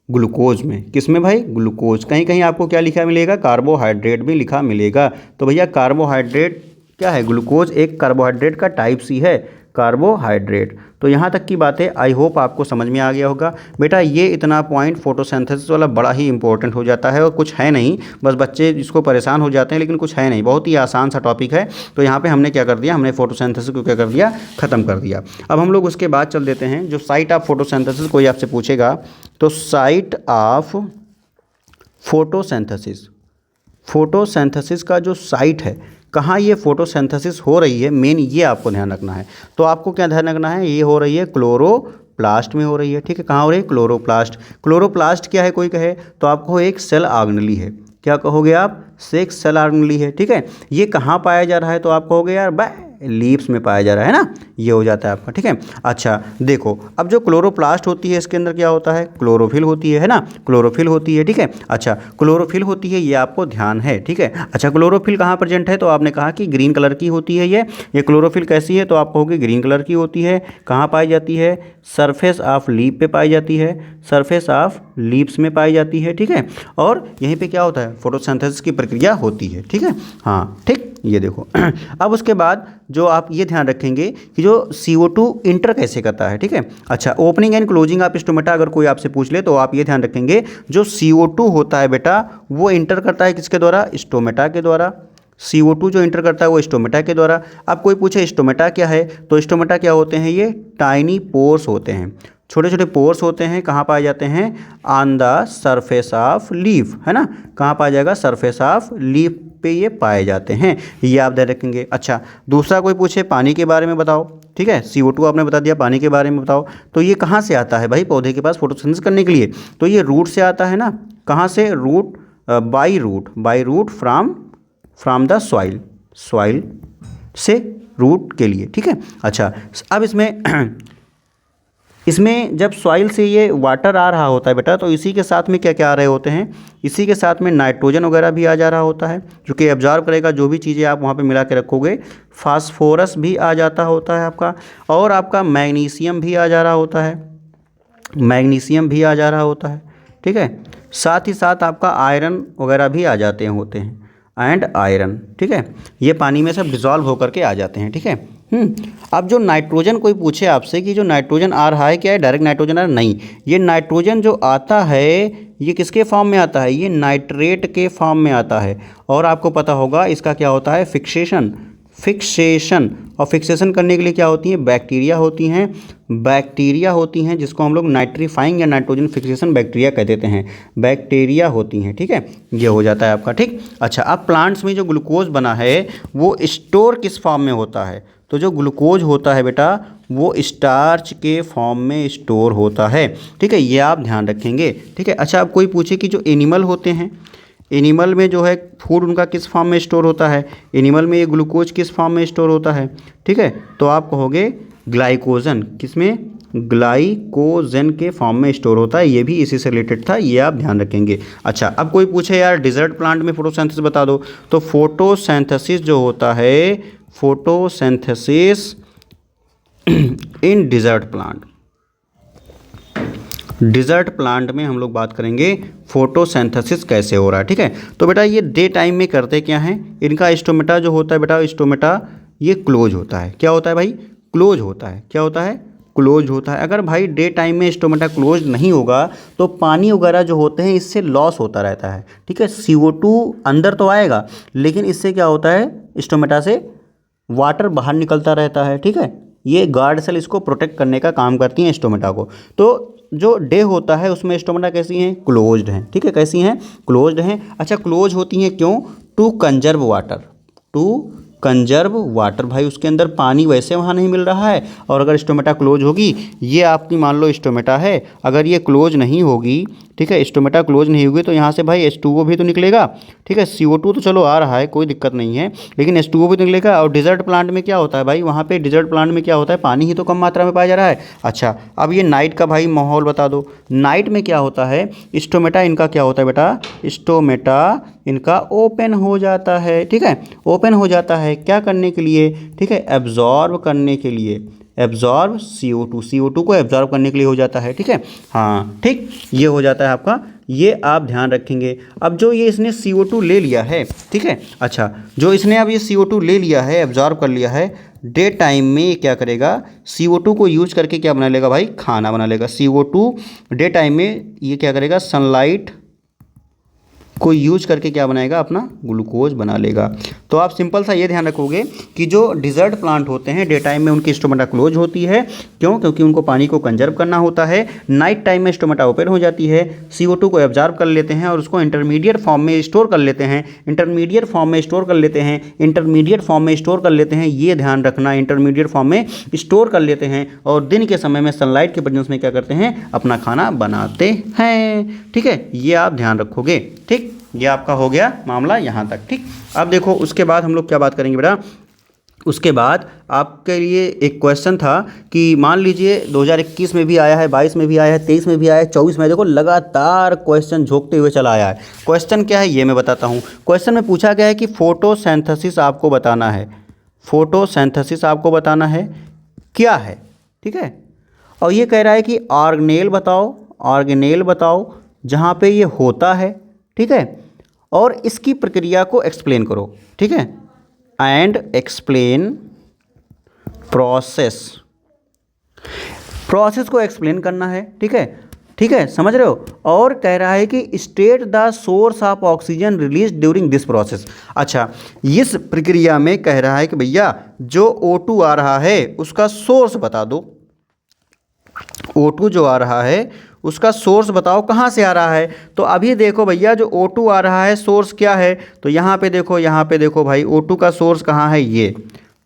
ग्लूकोज में, किसमें भाई, ग्लूकोज। कहीं कहीं आपको क्या लिखा मिलेगा, कार्बोहाइड्रेट भी लिखा मिलेगा। तो भैया कार्बोहाइड्रेट क्या है, ग्लूकोज एक कार्बोहाइड्रेट का टाइप सी है, कार्बोहाइड्रेट। तो यहाँ तक की बातें आई होप आपको समझ में आ गया होगा। बेटा ये इतना पॉइंट फोटोसिंथेसिस वाला बड़ा ही इंपॉर्टेंट हो जाता है और कुछ है नहीं, बस बच्चे इसको परेशान हो जाते हैं, लेकिन कुछ है नहीं, बहुत ही आसान सा टॉपिक है। तो यहाँ पे हमने क्या कर दिया, हमने फोटोसिंथेसिस को क्या कर दिया, ख़त्म कर दिया। अब हम लोग उसके बाद चल देते हैं जो साइट ऑफ फोटोसिंथेसिस, कोई आपसे पूछेगा तो साइट ऑफ फोटोसिंथेसिस, फोटोसिंथेसिस का जो साइट है, कहाँ ये फोटोसिंथेसिस हो रही है, मेन ये आपको ध्यान रखना है। तो आपको क्या ध्यान रखना है, ये हो रही है क्लोरोप्लास्ट में हो रही है, ठीक है, कहाँ हो रही है, क्लोरोप्लास्ट। क्लोरोप्लास्ट क्या है कोई कहे तो आपको एक सेल ऑर्गेनेली है, क्या कहोगे आप, एक सेल ऑर्गेनेली है, ठीक है। ये कहाँ पाया जा रहा है तो आप कहोगे यार बाय लीव्स में पाया जा रहा है ना, ये हो जाता है आपका, ठीक है। अच्छा देखो, अब जो क्लोरोप्लास्ट होती है इसके अंदर क्या होता है, क्लोरोफिल होती है ना, क्लोरोफिल होती है, ठीक है। अच्छा क्लोरोफिल होती है, ये आपको ध्यान है, ठीक है। अच्छा क्लोरोफिल कहाँ प्रेजेंट है तो आपने कहा कि ग्रीन कलर की होती है ये क्लोरोफिल कैसी है तो आप कहोगे ग्रीन कलर की होती है। कहाँ पाई जाती है, सरफेस ऑफ लीफ पे पाई जाती है, सरफेस ऑफ लीव्स में पाई जाती है, ठीक है। और यहीं पे क्या होता है, फोटोसिंथेसिस की प्रक्रिया होती है, ठीक है, हाँ ठीक, ये देखो। अब उसके बाद जो आप ये ध्यान रखेंगे कि जो CO2 इंटर कैसे करता है, ठीक है। अच्छा opening and closing of stomata अगर कोई आपसे पूछ ले तो आप ये ध्यान रखेंगे जो CO2 होता है बेटा वो इंटर करता है किसके द्वारा, स्टोमेटा के द्वारा। CO2 जो इंटर करता है वो स्टोमेटा के द्वारा। अब कोई पूछे स्टोमेटा क्या है तो स्टोमेटा क्या होते हैं, ये टाइनी पोर्स होते हैं, छोटे छोटे पोर्स होते हैं। कहाँ पाए जाते हैं, on the surface of leaf, है ना, कहाँ पाया जाएगा, सरफेस ऑफ लीफ पे ये पाए जाते हैं, ये आप ध्यान रखेंगे। अच्छा दूसरा कोई पूछे पानी के बारे में बताओ, ठीक है, CO2 आपने बता दिया, पानी के बारे में बताओ। तो ये कहाँ से आता है भाई पौधे के पास फोटोसिंथेसिस करने के लिए, तो ये रूट से आता है ना, कहाँ से, root, by root from the soil से रूट के लिए, ठीक है। अच्छा अब इसमें जब सॉइल से ये वाटर आ रहा होता है बेटा तो इसी के साथ में क्या क्या आ रहे होते हैं, इसी के साथ में नाइट्रोजन वगैरह भी आ जा रहा होता है जो कि एब्जॉर्ब करेगा जो भी चीज़ें आप वहाँ पे मिला के रखोगे। फास्फोरस भी आ जाता होता है आपका, और आपका मैग्नीशियम भी आ जा रहा होता है, मैग्नीशियम भी आ जा रहा होता है, ठीक है। साथ ही साथ आपका आयरन वगैरह भी आ जाते होते हैं, एंड आयरन, ठीक है, ये पानी में सब डिज़ोल्व होकर के आ जाते हैं, ठीक है। अब जो नाइट्रोजन कोई पूछे आपसे कि जो नाइट्रोजन आ रहा है क्या है, डायरेक्ट नाइट्रोजन आ रहा है, नहीं, ये नाइट्रोजन जो आता है ये किसके फॉर्म में आता है, ये नाइट्रेट के फॉर्म में आता है। और आपको पता होगा इसका क्या होता है, फिक्सेशन, और फिक्सेशन करने के लिए क्या होती हैं, बैक्टीरिया होती हैं जिसको हम लोग नाइट्रीफाइंग या नाइट्रोजन फिक्सेशन बैक्टीरिया कह देते हैं, बैक्टीरिया होती हैं, ठीक है, ये हो जाता है आपका, ठीक। अच्छा अब प्लांट्स में जो ग्लूकोज बना है वो स्टोर किस फॉर्म में होता है, तो जो ग्लूकोज होता है बेटा वो स्टार्च के फॉर्म में स्टोर होता है, ठीक है, ये आप ध्यान रखेंगे, ठीक है। अच्छा अब कोई पूछे कि जो एनिमल होते हैं, एनिमल में जो है फूड उनका किस फॉर्म में स्टोर होता है, एनिमल में ये ग्लूकोज किस फॉर्म में स्टोर होता है, ठीक है, तो आप कहोगे ग्लाइकोजन, किसमें, ग्लाइकोजन के फॉर्म में स्टोर होता है, ये भी इसी से रिलेटेड था, ये आप ध्यान रखेंगे। अच्छा अब कोई पूछे यार डिजर्ट प्लांट में फोटोसिंथेसिस बता दो, तो फोटोसिंथेसिस जो होता है, photosynthesis in desert plant, desert plant में हम लोग बात करेंगे फोटोसिंथेसिस कैसे हो रहा है, ठीक है। तो बेटा ये डे टाइम में करते क्या हैं, इनका स्टोमेटा जो होता है बेटा, स्टोमेटा ये क्लोज होता है, क्या होता है भाई, क्लोज होता है, क्या होता है, क्लोज होता है। अगर भाई डे टाइम में स्टोमेटा क्लोज नहीं होगा तो पानी वगैरह जो होते हैं इससे लॉस होता रहता है, ठीक है। CO2 अंदर तो आएगा लेकिन इससे क्या होता है, स्टोमेटा से वाटर बाहर निकलता रहता है, ठीक है। ये गार्ड सेल इसको प्रोटेक्ट करने का काम करती हैं स्टोमेटा को। तो जो डे होता है उसमें स्टोमेटा कैसी हैं, क्लोज्ड हैं, ठीक है, कैसी हैं, क्लोज्ड हैं। अच्छा क्लोज होती हैं क्यों, टू कंजर्व वाटर, भाई उसके अंदर पानी वैसे वहाँ नहीं मिल रहा है, और अगर स्टोमेटा क्लोज होगी, ये आपकी मान लो स्टोमेटा है, अगर ये क्लोज नहीं होगी ठीक है, स्टोमेटा क्लोज नहीं होगी तो यहाँ से भाई H2O भी तो निकलेगा, ठीक है। CO2 तो चलो आ रहा है, कोई दिक्कत नहीं है, लेकिन H2O भी तो निकलेगा। और डिजर्ट प्लांट में क्या होता है भाई, वहाँ पे डिजर्ट प्लांट में क्या होता है, पानी ही तो कम मात्रा में पाया जा रहा है। अच्छा, अब ये नाइट का भाई माहौल बता दो। नाइट में क्या होता है, स्टोमेटा इनका क्या होता है बेटा, स्टोमेटा इनका ओपन हो जाता है, ठीक है। ओपन हो जाता है क्या करने के लिए, ठीक है, एब्जॉर्ब करने के लिए, एब्जॉर्ब CO2 को एब्जॉर्ब करने के लिए हो जाता है, ठीक है। हाँ ठीक, ये हो जाता है आपका, ये आप ध्यान रखेंगे। अब जो ये इसने CO2 ले लिया है, ठीक है, अच्छा जो इसने अब ये CO2 ले लिया है, एब्जॉर्ब कर लिया है, डे टाइम में ये क्या करेगा, CO2 को यूज करके क्या बना लेगा भाई, खाना बना लेगा। CO2 डे टाइम में ये क्या करेगा, सनलाइट को यूज करके क्या बनाएगा, अपना ग्लूकोज बना लेगा। तो आप सिंपल सा ये ध्यान रखोगे कि जो डिजर्ट प्लांट होते हैं डे टाइम में उनकी स्टोमेटा क्लोज होती है, क्यों, क्योंकि उनको पानी को कंजर्व करना होता है। नाइट टाइम में स्टोमेटा ओपन हो जाती है, CO2 को एब्जॉर्ब कर लेते हैं और उसको इंटरमीडिएट फॉर्म में स्टोर कर लेते हैं, इंटरमीडिएट फॉर्म में स्टोर कर लेते हैं, इंटरमीडिएट फॉर्म में स्टोर कर लेते हैं, ये ध्यान रखना, इंटरमीडिएट फॉर्म में स्टोर कर लेते हैं और दिन के समय में सनलाइट के प्रेजेंस में क्या करते हैं, अपना खाना बनाते हैं, ठीक है। ये आप ध्यान रखोगे, ठीक। ये आपका हो गया मामला यहाँ तक, ठीक। अब देखो उसके बाद हम लोग क्या बात करेंगे बेटा, उसके बाद आपके लिए एक क्वेश्चन था कि मान लीजिए 2021 में भी आया है, 22 में भी आया है, 23 में भी आया है, 24 में, देखो लगातार क्वेश्चन झोंकते हुए चला आया है। क्वेश्चन क्या है ये मैं बताता हूँ। क्वेश्चन में पूछा गया है कि फोटोसिंथेसिस आपको बताना है, फोटोसिंथेसिस आपको बताना है क्या है, ठीक है। और ये कह रहा है कि ऑर्गेनेल बताओ, ऑर्गेनेल बताओ जहाँ पे ये होता है, ठीक है, और इसकी प्रक्रिया को एक्सप्लेन करो, ठीक है, एंड एक्सप्लेन प्रोसेस, प्रोसेस को एक्सप्लेन करना है, ठीक है, ठीक है, समझ रहे हो। और कह रहा है कि state the source of oxygen release during this process. अच्छा, इस प्रक्रिया में कह रहा है कि भैया जो O2 आ रहा है उसका सोर्स बता दो, O2 जो आ रहा है उसका सोर्स बताओ कहाँ से आ रहा है। तो अभी देखो भैया जो O2 आ रहा है सोर्स क्या है, तो यहाँ पे देखो, यहाँ पे देखो भाई O2 का सोर्स कहाँ है, ये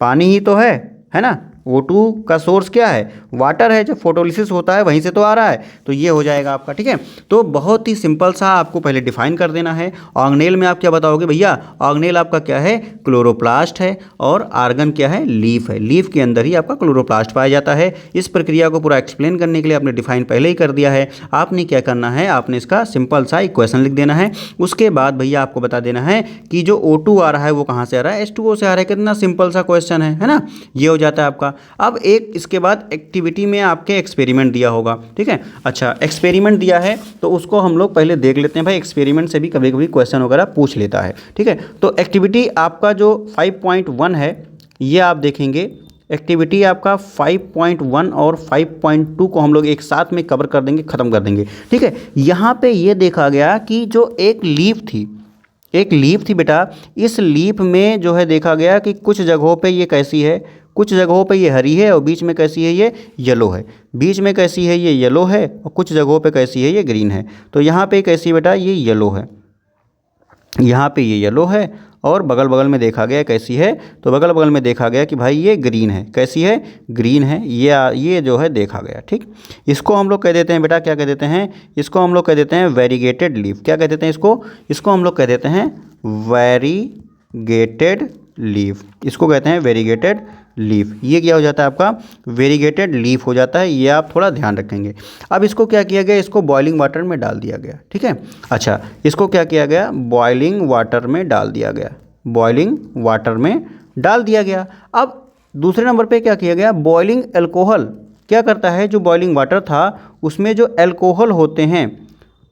पानी ही तो है ना। O2 का सोर्स क्या है, वाटर है, जब फोटोलिसिस होता है वहीं से तो आ रहा है, तो ये हो जाएगा आपका, ठीक है। तो बहुत ही सिंपल सा आपको पहले डिफाइन कर देना है। ऑर्गेनेल में आप क्या बताओगे भैया, ऑर्गेनेल आपका क्या है, क्लोरोप्लास्ट है, और आर्गन क्या है, लीफ है, लीफ के अंदर ही आपका क्लोरोप्लास्ट पाया जाता है। इस प्रक्रिया को पूरा एक्सप्लेन करने के लिए आपने डिफाइन पहले ही कर दिया है। आपने क्या करना है, आपने इसका सिंपल सा इक्वेशन लिख देना है। उसके बाद भैया आपको बता देना है कि जो O2 आ रहा है वो कहाँ से आ रहा है, H2O से आ रहा है। कितना सिंपल सा क्वेश्चन है ना, ये हो जाता है आपका। अब एक इसके बाद एक्टिविटी में आपके एक्सपेरिमेंट दिया होगा, ठीक है। अच्छा, एक्सपेरिमेंट दिया है तो उसको हम लोग पहले देख लेते हैं भाई, एक्सपेरिमेंट से भी कभी कभी क्वेश्चन वगैरह पूछ लेता है, ठीक है। तो एक्टिविटी आपका जो 5.1 है ये आप देखेंगे, एक्टिविटी आपका 5.1 और 5.2 को हम लोग एक साथ में कवर कर देंगे, ख़त्म कर देंगे, ठीक है। यहाँ पे ये देखा गया कि जो एक लीफ थी, एक लीफ थी बेटा, इस लीफ में जो है देखा गया कि कुछ जगहों पे ये कैसी है, कुछ जगहों पे ये हरी है और बीच में कैसी है, ये येलो है, बीच में कैसी है, ये येलो है, और कुछ जगहों पे कैसी है, ये ग्रीन है। तो यहाँ पे कैसी बेटा, ये येलो है, यहाँ पे ये येलो है, और बगल बगल में देखा गया कैसी है, तो बगल बगल में देखा गया कि भाई ये ग्रीन है, कैसी है, ग्रीन है, ये जो है देखा गया, ठीक। इसको हम लोग कह देते हैं बेटा, क्या कह देते हैं, इसको हम लोग कह देते हैं वेरीगेटेड लीफ। क्या कह देते हैं इसको हम लोग कह देते हैं वेरीगेटेड लीफ, इसको कहते हैं वेरीगेटेड लीफ। ये क्या हो जाता है आपका, वेरीगेटेड लीफ हो जाता है, ये आप थोड़ा ध्यान रखेंगे। अब इसको क्या किया गया, इसको बॉइलिंग वाटर में डाल दिया गया, ठीक है। अच्छा, इसको क्या किया गया, बॉइलिंग वाटर में डाल दिया गया, बॉइलिंग वाटर में डाल दिया गया। अब दूसरे नंबर पे क्या किया गया, बॉइलिंग अल्कोहल क्या करता है, जो बॉइलिंग वाटर था उसमें जो अल्कोहल होते हैं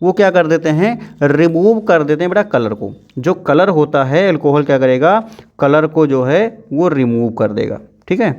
वो क्या कर देते हैं, रिमूव कर देते हैं बेटा कलर को। जो कलर होता है अल्कोहल क्या करेगा, कलर को जो है वो रिमूव कर देगा, ठीक है,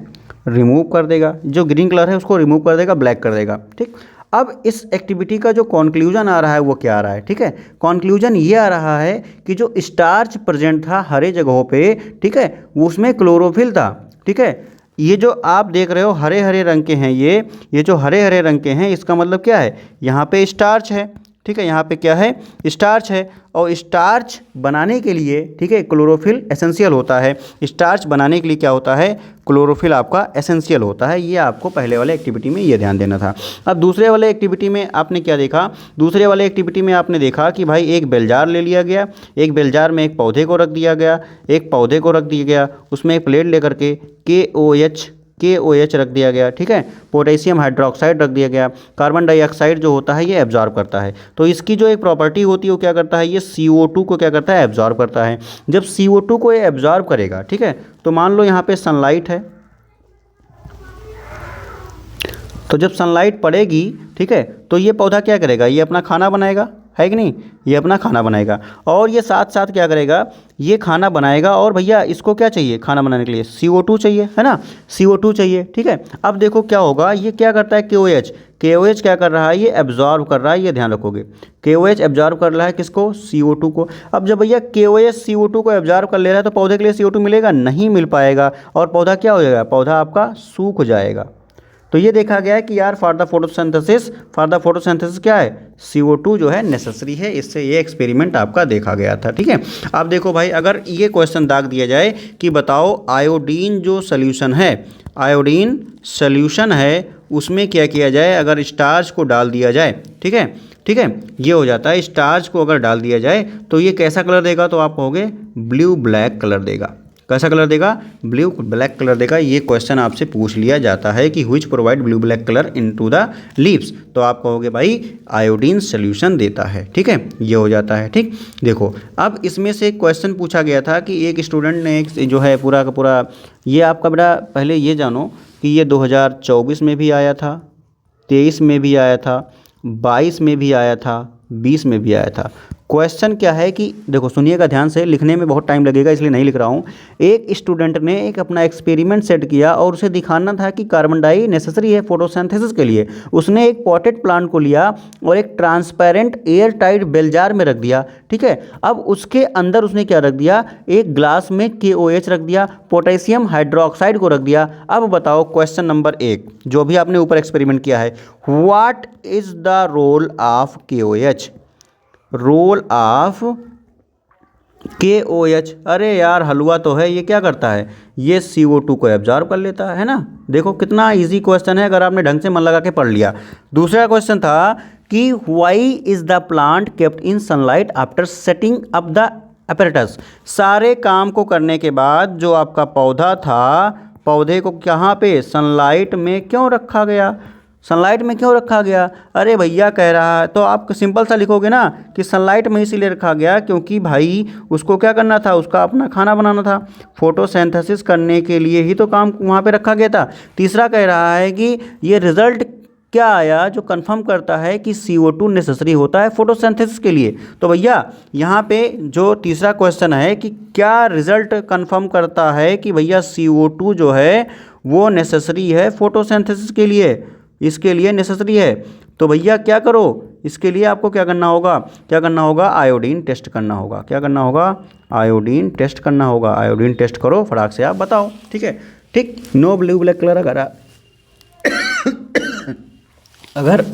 रिमूव कर देगा। जो ग्रीन कलर है उसको रिमूव कर देगा, ब्लैक कर देगा, ठीक। अब इस एक्टिविटी का जो कॉन्क्लूजन आ रहा है वो क्या आ रहा है, ठीक है, कॉन्क्लूजन ये आ रहा है कि जो स्टार्च प्रेजेंट था हरे जगहों पे, ठीक है, उसमें क्लोरोफिल था, ठीक है। ये जो आप देख रहे हो हरे हरे रंग के हैं, ये जो हरे हरे रंग के हैं, इसका मतलब क्या है, यहाँ पे स्टार्च है, ठीक है, यहाँ पे क्या है, स्टार्च है, और स्टार्च बनाने के लिए, ठीक है, क्लोरोफिल एसेंशियल होता है। स्टार्च बनाने के लिए क्या होता है, क्लोरोफिल आपका एसेंशियल होता है। ये आपको पहले वाले एक्टिविटी में ये ध्यान देना था। अब दूसरे वाले एक्टिविटी में आपने क्या देखा, दूसरे वाले एक्टिविटी में आपने देखा कि भाई एक बेल जार ले लिया गया, एक बेल जार में एक पौधे को रख दिया गया, एक पौधे को रख दिया गया, उसमें एक प्लेट लेकर के KOH रख दिया गया, ठीक है, पोटेशियम हाइड्रोक्साइड रख दिया गया, कार्बन डाइऑक्साइड जो होता है ये एब्जॉर्ब करता है। तो इसकी जो एक प्रॉपर्टी होती है वो क्या करता है, ये CO2 को क्या करता है, एब्जॉर्ब करता है। जब CO2 को ये एब्जॉर्ब करेगा, ठीक है, तो मान लो यहाँ पे सनलाइट है, तो जब सनलाइट पड़ेगी, ठीक है, तो ये पौधा क्या करेगा, ये अपना खाना बनाएगा, है कि नहीं, ये अपना खाना बनाएगा, और ये साथ साथ क्या करेगा, ये खाना बनाएगा, और भैया इसको क्या चाहिए खाना बनाने के लिए, CO2 चाहिए, है ना, CO2 चाहिए, ठीक है। अब देखो क्या होगा, ये क्या करता है, KOH क्या कर रहा है, ये एब्जॉर्ब कर रहा है, ये ध्यान रखोगे, KOH एब्जॉर्ब कर रहा है किसको, CO2 को। अब जब भैया KOH CO2 को एब्जॉर्ब कर ले रहा है तो पौधे के लिए CO2 मिलेगा, नहीं मिल पाएगा, और पौधा क्या हो जाएगा, पौधा आपका सूख जाएगा। तो ये देखा गया है कि यार फॉर द फोटोसिंथेसिस क्या है, CO2 जो है नेसेसरी है। इससे ये एक्सपेरिमेंट आपका देखा गया था, ठीक है। अब देखो भाई, अगर ये क्वेश्चन दाग दिया जाए कि बताओ आयोडीन जो सोल्यूशन है, आयोडीन सोल्यूशन है, उसमें क्या किया जाए, अगर स्टार्च को डाल दिया जाए, ठीक है, ठीक है, ये हो जाता है, स्टार्च को अगर डाल दिया जाए तो ये कैसा कलर देगा, तो आप कहोगे ब्लू ब्लैक कलर देगा। कैसा कलर देगा, ब्लू ब्लैक कलर देगा। ये क्वेश्चन आपसे पूछ लिया जाता है कि which provide blue black colour into the leaves, तो आप कहोगे भाई आयोडीन सोल्यूशन देता है, ठीक है, ये हो जाता है, ठीक। देखो अब इसमें से एक क्वेश्चन पूछा गया था कि एक स्टूडेंट ने एक जो है पूरा का पूरा, ये आपका बेटा पहले ये जानो कि ये 2024 में भी आया था, 23 में भी आया था, 22 में भी आया था, 20 में भी आया था। क्वेश्चन क्या है कि देखो सुनिएगा ध्यान से, लिखने में बहुत टाइम लगेगा इसलिए नहीं लिख रहा हूँ। एक स्टूडेंट ने एक अपना एक्सपेरिमेंट सेट किया और उसे दिखाना था कि कार्बन डाई नेसेसरी है फोटोसिंथेसिस के लिए। उसने एक पॉटेड प्लांट को लिया और एक transparent airtight bell jar में रख दिया, ठीक है। अब उसके अंदर उसने क्या रख दिया, एक ग्लास में KOH रख दिया, पोटेशियम हाइड्रोक्साइड को रख दिया। अब बताओ क्वेश्चन नंबर 1 जो भी आपने ऊपर एक्सपेरिमेंट किया है, what is the role of KOH, role of KOH। अरे यार हलवा तो है, ये क्या करता है, ये CO2 को एब्जॉर्ब कर लेता है ना। देखो कितना इजी क्वेश्चन है अगर आपने ढंग से मन लगा के पढ़ लिया। दूसरा क्वेश्चन था कि why is the plant kept in sunlight after setting up the apparatus। सारे काम को करने के बाद जो आपका पौधा था, पौधे को कहाँ पे, सनलाइट में क्यों रखा गया, सनलाइट में क्यों रखा गया। अरे भैया कह रहा है तो आप सिंपल सा लिखोगे ना कि सनलाइट में इसीलिए रखा गया क्योंकि भाई उसको क्या करना था, उसका अपना खाना बनाना था, फोटोसिंथेसिस करने के लिए ही तो काम वहाँ पे रखा गया था। तीसरा कह रहा है कि ये रिजल्ट क्या आया जो कंफर्म करता है कि CO2 नेसेसरी होता है फोटोसिंथेसिस के लिए। तो भैया यहाँ पे जो तीसरा क्वेश्चन है कि क्या रिजल्ट कंफर्म करता है कि भैया CO2 जो है वो नेसेसरी है फोटोसिंथेसिस के लिए, इसके लिए नेसेसरी है। तो भैया क्या करो, इसके लिए आपको क्या करना होगा, क्या करना होगा, आयोडीन टेस्ट करना होगा। क्या करना होगा, आयोडीन टेस्ट करना होगा। आयोडीन टेस्ट करो, फटाक से आप बताओ, ठीक है, ठीक। नो ब्लू ब्लैक कलर, अगर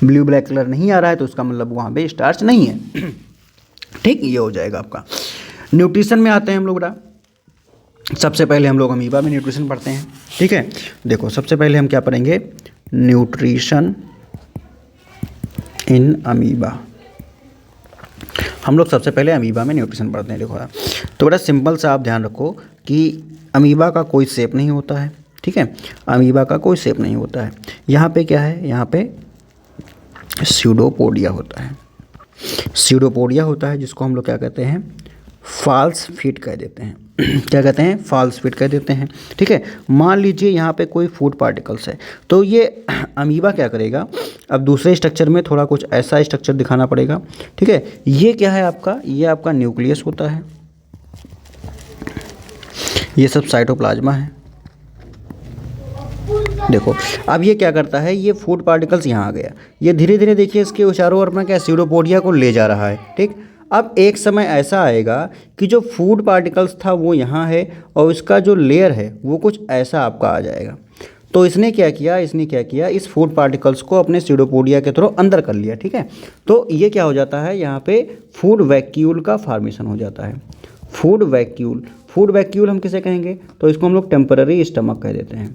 ब्लू ब्लैक कलर नहीं आ रहा है तो उसका मतलब वहाँ पे स्टार्च नहीं है, ठीक। ये हो जाएगा आपका। न्यूट्रिशन में आते हैं हम लोग बेटा। सबसे पहले हम लोग अमीबा में न्यूट्रिशन पढ़ते हैं, ठीक है। देखो सबसे पहले हम क्या पढ़ेंगे, न्यूट्रिशन इन अमीबा। हम लोग सबसे पहले अमीबा में न्यूट्रिशन पढ़ते हैं। देखो तो बड़ा सिंपल सा आप ध्यान रखो कि अमीबा का कोई शेप नहीं होता है, ठीक है, अमीबा का कोई शेप नहीं होता है। यहाँ पे क्या है, यहाँ पे स्यूडोपोडिया होता है, स्यूडोपोडिया होता है जिसको हम लोग क्या कहते हैं, फॉल्स फीट कह देते हैं। क्या कहते हैं, फॉल्स फीट कह देते हैं, ठीक है। मान लीजिए यहाँ पे कोई फूड पार्टिकल्स है तो ये अमीबा क्या करेगा, अब दूसरे स्ट्रक्चर में थोड़ा कुछ ऐसा स्ट्रक्चर दिखाना पड़ेगा, ठीक है। ये क्या है आपका, ये आपका न्यूक्लियस होता है, ये सब साइटोप्लाज्मा है। देखो अब ये क्या करता है, ये फूड पार्टिकल्स यहाँ आ गया, ये धीरे धीरे देखिए इसके चारों ओर में क्या स्यूडोपोडिया को ले जा रहा है, ठीक। अब एक समय ऐसा आएगा कि जो फूड पार्टिकल्स था वो यहाँ है और इसका जो लेयर है वो कुछ ऐसा आपका आ जाएगा। तो इसने क्या किया, इस फूड पार्टिकल्स को अपने सीडोपोडिया के थ्रू अंदर कर लिया, ठीक है। तो ये क्या हो जाता है, यहाँ पे फूड वैक्यूल का फॉर्मेशन हो जाता है। फूड वैक्यूल हम किसे कहेंगे, तो इसको हम लोग टेम्पररी स्टमक कह देते हैं।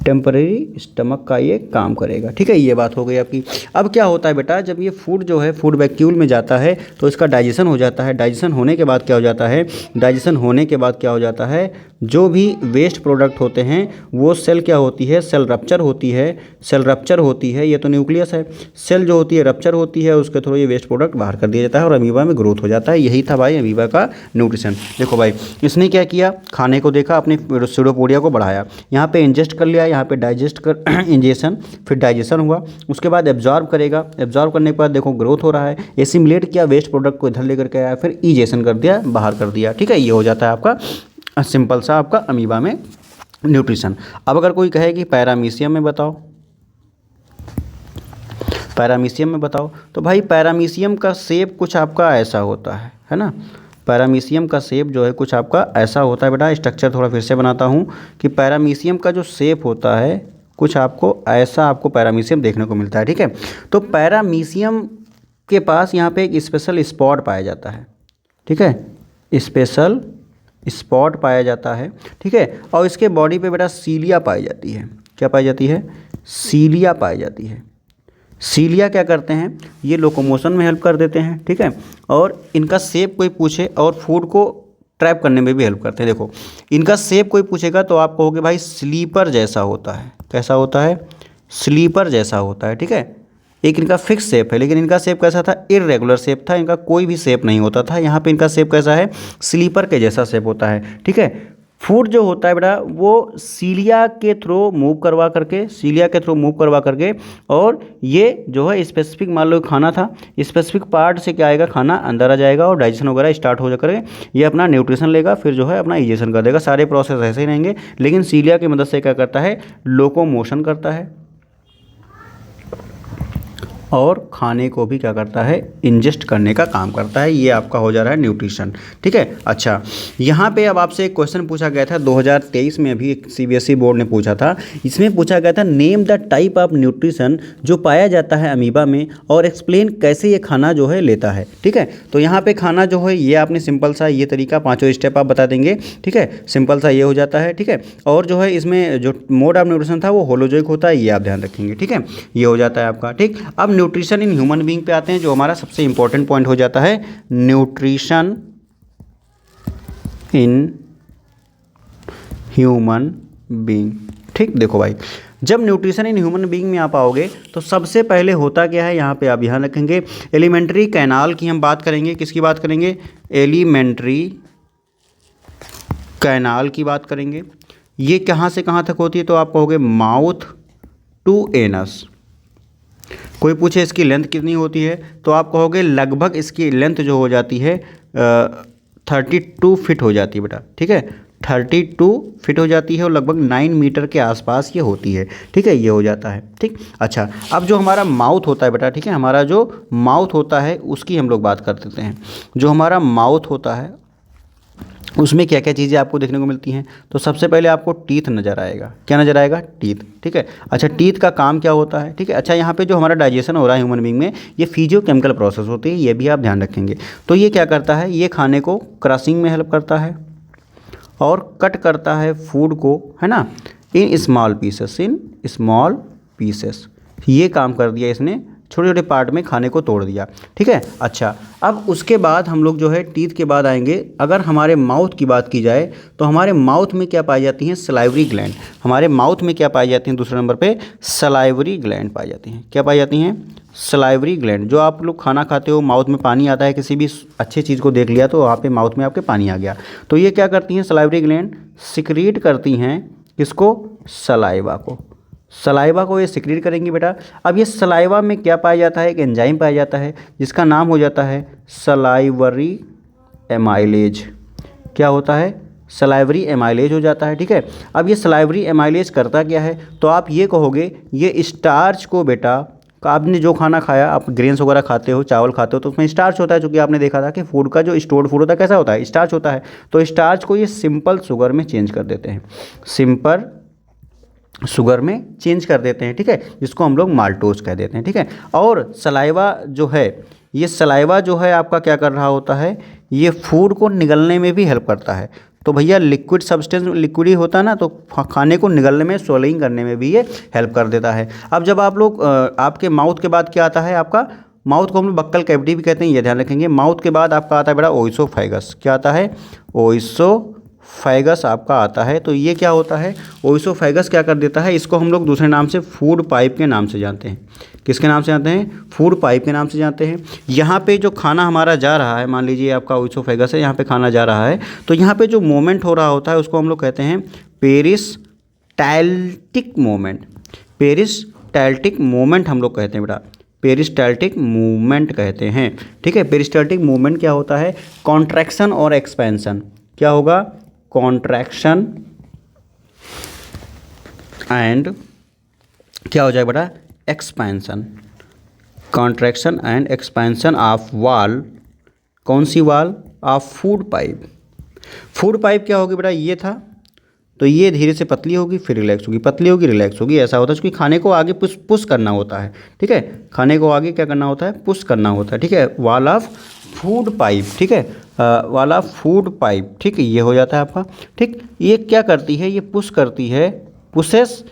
टेम्पररी स्टमक का ये काम करेगा, ठीक है। ये बात हो गई आपकी। अब क्या होता है बेटा, जब ये फूड जो है फूड वैक्यूल में जाता है तो इसका डाइजेशन हो जाता है। डाइजेशन होने के बाद क्या हो जाता है, जो भी वेस्ट प्रोडक्ट होते हैं वो सेल क्या होती है, सेल रप्चर होती है। ये तो न्यूक्लियस है, सेल जो होती है रप्चर होती है, उसके थ्रू ये वेस्ट प्रोडक्ट बाहर कर दिया जाता है और अमीबा में ग्रोथ हो जाता है। यही था भाई अमीबा का न्यूट्रिशन। देखो भाई, इसने क्या किया, खाने को देखा, अपने सीडोपोडिया को बढ़ाया, यहाँ पे इंजेस्ट कर लिया, यहाँ पे डाइजेस्ट कर इंजेशन, फिर डाइजेशन हुआ, उसके बाद एब्जॉर्ब करेगा, एब्जॉर्ब करने के बाद देखो ग्रोथ हो रहा है, एसिमुलेट किया, वेस्ट प्रोडक्ट को इधर लेकर के आया, फिर इजेशन कर दिया, बाहर कर दिया, ठीक है। ये हो जाता है आपका सिंपल सा आपका अमीबा में न्यूट्रिशन। अब अगर कोई कहे कि पैरामीशियम में बताओ, तो भाई पैरामीशियम का शेप कुछ आपका ऐसा होता है ना। पैरामीशियम का शेप जो है कुछ आपका ऐसा होता है बेटा। स्ट्रक्चर थोड़ा फिर से बनाता हूँ कि पैरामीशियम का जो शेप होता है कुछ आपको ऐसा आपको पैरामीशियम देखने को मिलता है, ठीक है। तो पैरामीशियम के पास यहाँ पे एक स्पेशल स्पॉट पाया जाता है, ठीक है, स्पेशल स्पॉट पाया जाता है, ठीक है। और इसके बॉडी पे बेटा सीलिया पाई जाती है। क्या पाई जाती है, सीलिया पाई जाती है। सीलिया क्या करते हैं, ये लोकोमोशन में हेल्प कर देते हैं, ठीक है। और इनका शेप कोई पूछे और फूड को ट्रैप करने में भी हेल्प करते हैं। देखो इनका शेप कोई पूछेगा तो आप कहोगे भाई स्लीपर जैसा होता है। कैसा होता है, स्लीपर जैसा होता है, ठीक है। एक इनका फिक्स शेप है, लेकिन इनका शेप कैसा था, इर्रेगुलर शेप था, इनका कोई भी शेप नहीं होता था। यहाँ पे इनका शेप कैसा है, स्लीपर के जैसा शेप होता है, ठीक है। फूड जो होता है बेटा वो सीलिया के थ्रू मूव करवा करके और ये जो है स्पेसिफिक, मान लो खाना था, स्पेसिफिक पार्ट से क्या आएगा, खाना अंदर आ जाएगा और डाइजेशन वगैरह स्टार्ट हो जाकर ये अपना न्यूट्रिशन लेगा, फिर जो है अपना इजेशन कर देगा। सारे प्रोसेस ऐसे ही रहेंगे, लेकिन सीलिया की मदद से क्या करता है, लोकोमोशन करता है और खाने को भी क्या करता है, इंजेस्ट करने का काम करता है। ये आपका हो जा रहा है न्यूट्रिशन, ठीक है। अच्छा, यहाँ पे अब आपसे एक क्वेश्चन पूछा गया था 2023 में, अभी सीबीएसई बोर्ड ने पूछा था। इसमें पूछा गया था name the type of nutrition जो पाया जाता है अमीबा में और एक्सप्लेन कैसे ये खाना जो है लेता है, ठीक है। तो यहाँ पे खाना जो है ये आपने सिंपल सा ये तरीका, पाँचों स्टेप आप बता देंगे, ठीक है। सिंपल सा ये हो जाता है, ठीक है। और जो है इसमें जो मोड ऑफ न्यूट्रिशन था वो होलोजोइक होता है, ये आप ध्यान रखेंगे, ठीक है। ये हो जाता है आपका, ठीक। अब न्यूट्रिशन इन ह्यूमन बीइंग पे आते हैं, जो हमारा सबसे इंपॉर्टेंट पॉइंट हो जाता है, न्यूट्रिशन इन ह्यूमन बीइंग, ठीक। देखो भाई, जब न्यूट्रिशन इन ह्यूमन बीइंग में आप आओगे तो सबसे पहले होता क्या है, यहाँ पे आप ध्यान रखेंगे, एलिमेंट्री कैनाल की हम बात करेंगे। किसकी बात करेंगे, एलिमेंट्री कैनाल की बात करेंगे। ये कहाँ से कहाँ तक होती है, तो आप कहोगे माउथ टू एनस। कोई पूछे इसकी लेंथ कितनी होती है, तो आप कहोगे लगभग इसकी लेंथ जो हो जाती है 32 फीट हो जाती है बेटा, ठीक है। 32 फीट हो जाती है और लगभग 9 मीटर के आसपास ये होती है, ठीक है। ये हो जाता है, ठीक। अच्छा, अब जो हमारा माउथ होता है बेटा, ठीक है, हमारा जो माउथ होता है उसकी हम लोग बात कर देते हैं। जो हमारा माउथ होता है उसमें क्या क्या चीज़ें आपको देखने को मिलती हैं, तो सबसे पहले आपको टीथ नज़र आएगा। क्या नज़र आएगा, टीथ, ठीक है। अच्छा, टीथ का काम क्या होता है, ठीक है। अच्छा, यहाँ पे जो हमारा डाइजेशन हो रहा है ह्यूमन बीइंग में, ये फिजियोकेमिकल प्रोसेस होती है, ये भी आप ध्यान रखेंगे। तो ये क्या करता है, ये खाने को क्रशिंग में हेल्प करता है और कट करता है फूड को, है ना, इन स्मॉल पीसेस। ये काम कर दिया इसने, छोटे छोटे पार्ट में खाने को तोड़ दिया, ठीक है। अच्छा, अब उसके बाद हम लोग जो है टीथ के बाद आएंगे। अगर हमारे माउथ की बात की जाए तो हमारे माउथ में क्या पाई जाती हैं, सलाइवरी ग्लैंड। हमारे माउथ में क्या पाई जाती हैं, दूसरे नंबर पे सलाइवरी ग्लैंड पाई जाती हैं। क्या पाई जाती हैं, सलाइवरी ग्लैंड। जो आप लोग खाना खाते हो, माउथ में पानी आता है, किसी भी अच्छी चीज़ को देख लिया तो वहाँ पे माउथ में आपके पानी आ गया, तो ये क्या करती हैं, सलाइवरी ग्लैंड सिक्रीट करती हैं किसको, सलाइवा को ये सिक्रीट करेंगी बेटा। अब ये सलाइवा में क्या पाया जाता है, एक एंजाइम पाया जाता है जिसका नाम हो जाता है सलाइवरी एमाइलेज। क्या होता है, सलाइवरी एमाइलेज हो जाता है, ठीक है। अब ये सलाइवरी एमाइलेज करता क्या है, तो आप ये कहोगे ये स्टार्च को बेटा, आपने जो खाना खाया, आप ग्रेन्स वगैरह खाते हो, चावल खाते हो, तो उसमें स्टार्च होता है। चूँकि आपने देखा था कि फूड का जो स्टोर्ड फूड होता है कैसा होता है, स्टार्च होता है। तो स्टार्च को ये सिंपल शुगर में चेंज कर देते हैं, शुगर में चेंज कर देते हैं, ठीक है, जिसको हम लोग माल्टोज कह देते हैं, ठीक है। और सलाइवा जो है, ये सलाइवा जो है आपका क्या कर रहा होता है, ये फूड को निगलने में भी हेल्प करता है। तो भैया लिक्विड सब्सटेंस लिक्विड ही होता है ना, तो खाने को निगलने में, स्वॉलोइंग करने में भी ये हेल्प कर देता है। अब जब आप लोग आपके माउथ के बाद क्या आता है, आपका माउथ को हम लोग बक्कल कैविटी भी कहते हैं, ये ध्यान रखेंगे। माउथ के बाद आपका आता है बेटा ओइसोफेगस। क्या आता है, ओइसोफेगस आपका आता है। तो ये क्या होता है, ओइसोफेगस क्या कर देता है, इसको हम लोग दूसरे नाम से फूड पाइप के नाम से जानते हैं। किसके नाम से जानते हैं, फूड पाइप के नाम से जानते हैं। यहाँ पे जो खाना हमारा जा रहा है, मान लीजिए आपका ओइसोफेगस है, यहाँ पे खाना जा रहा है, तो यहाँ पे जो मूवमेंट हो रहा होता है उसको हम लोग कहते हैं पेरिस्टाल्टिक मूवमेंट। पेरिस्टाल्टिक मूवमेंट हम लोग कहते हैं बेटा, पेरिस्टाल्टिक मूवमेंट कहते हैं, ठीक है। पेरिस्टाल्टिक मूवमेंट क्या होता है, कॉन्ट्रैक्शन और एक्सपेंशन। क्या होगा, कॉन्ट्रैक्शन एंड क्या हो जाएगा बेटा, expansion. Contraction and expansion of वाल, कौन सी वाल, of food pipe. Food pipe क्या होगी बेटा, ये था, तो ये धीरे से पतली होगी, फिर रिलैक्स होगी, पतली होगी, रिलैक्स होगी, ऐसा होता है क्योंकि खाने को आगे पुश करना होता है, ठीक है। खाने को आगे क्या करना होता है, पुश करना होता है, ठीक है। वाल ऑफ फूड पाइप, ठीक है, वाल ऑफ फूड पाइप, ठीक है, ये हो जाता है आपका, ठीक। ये क्या करती है, ये पुश करती है, पुशेस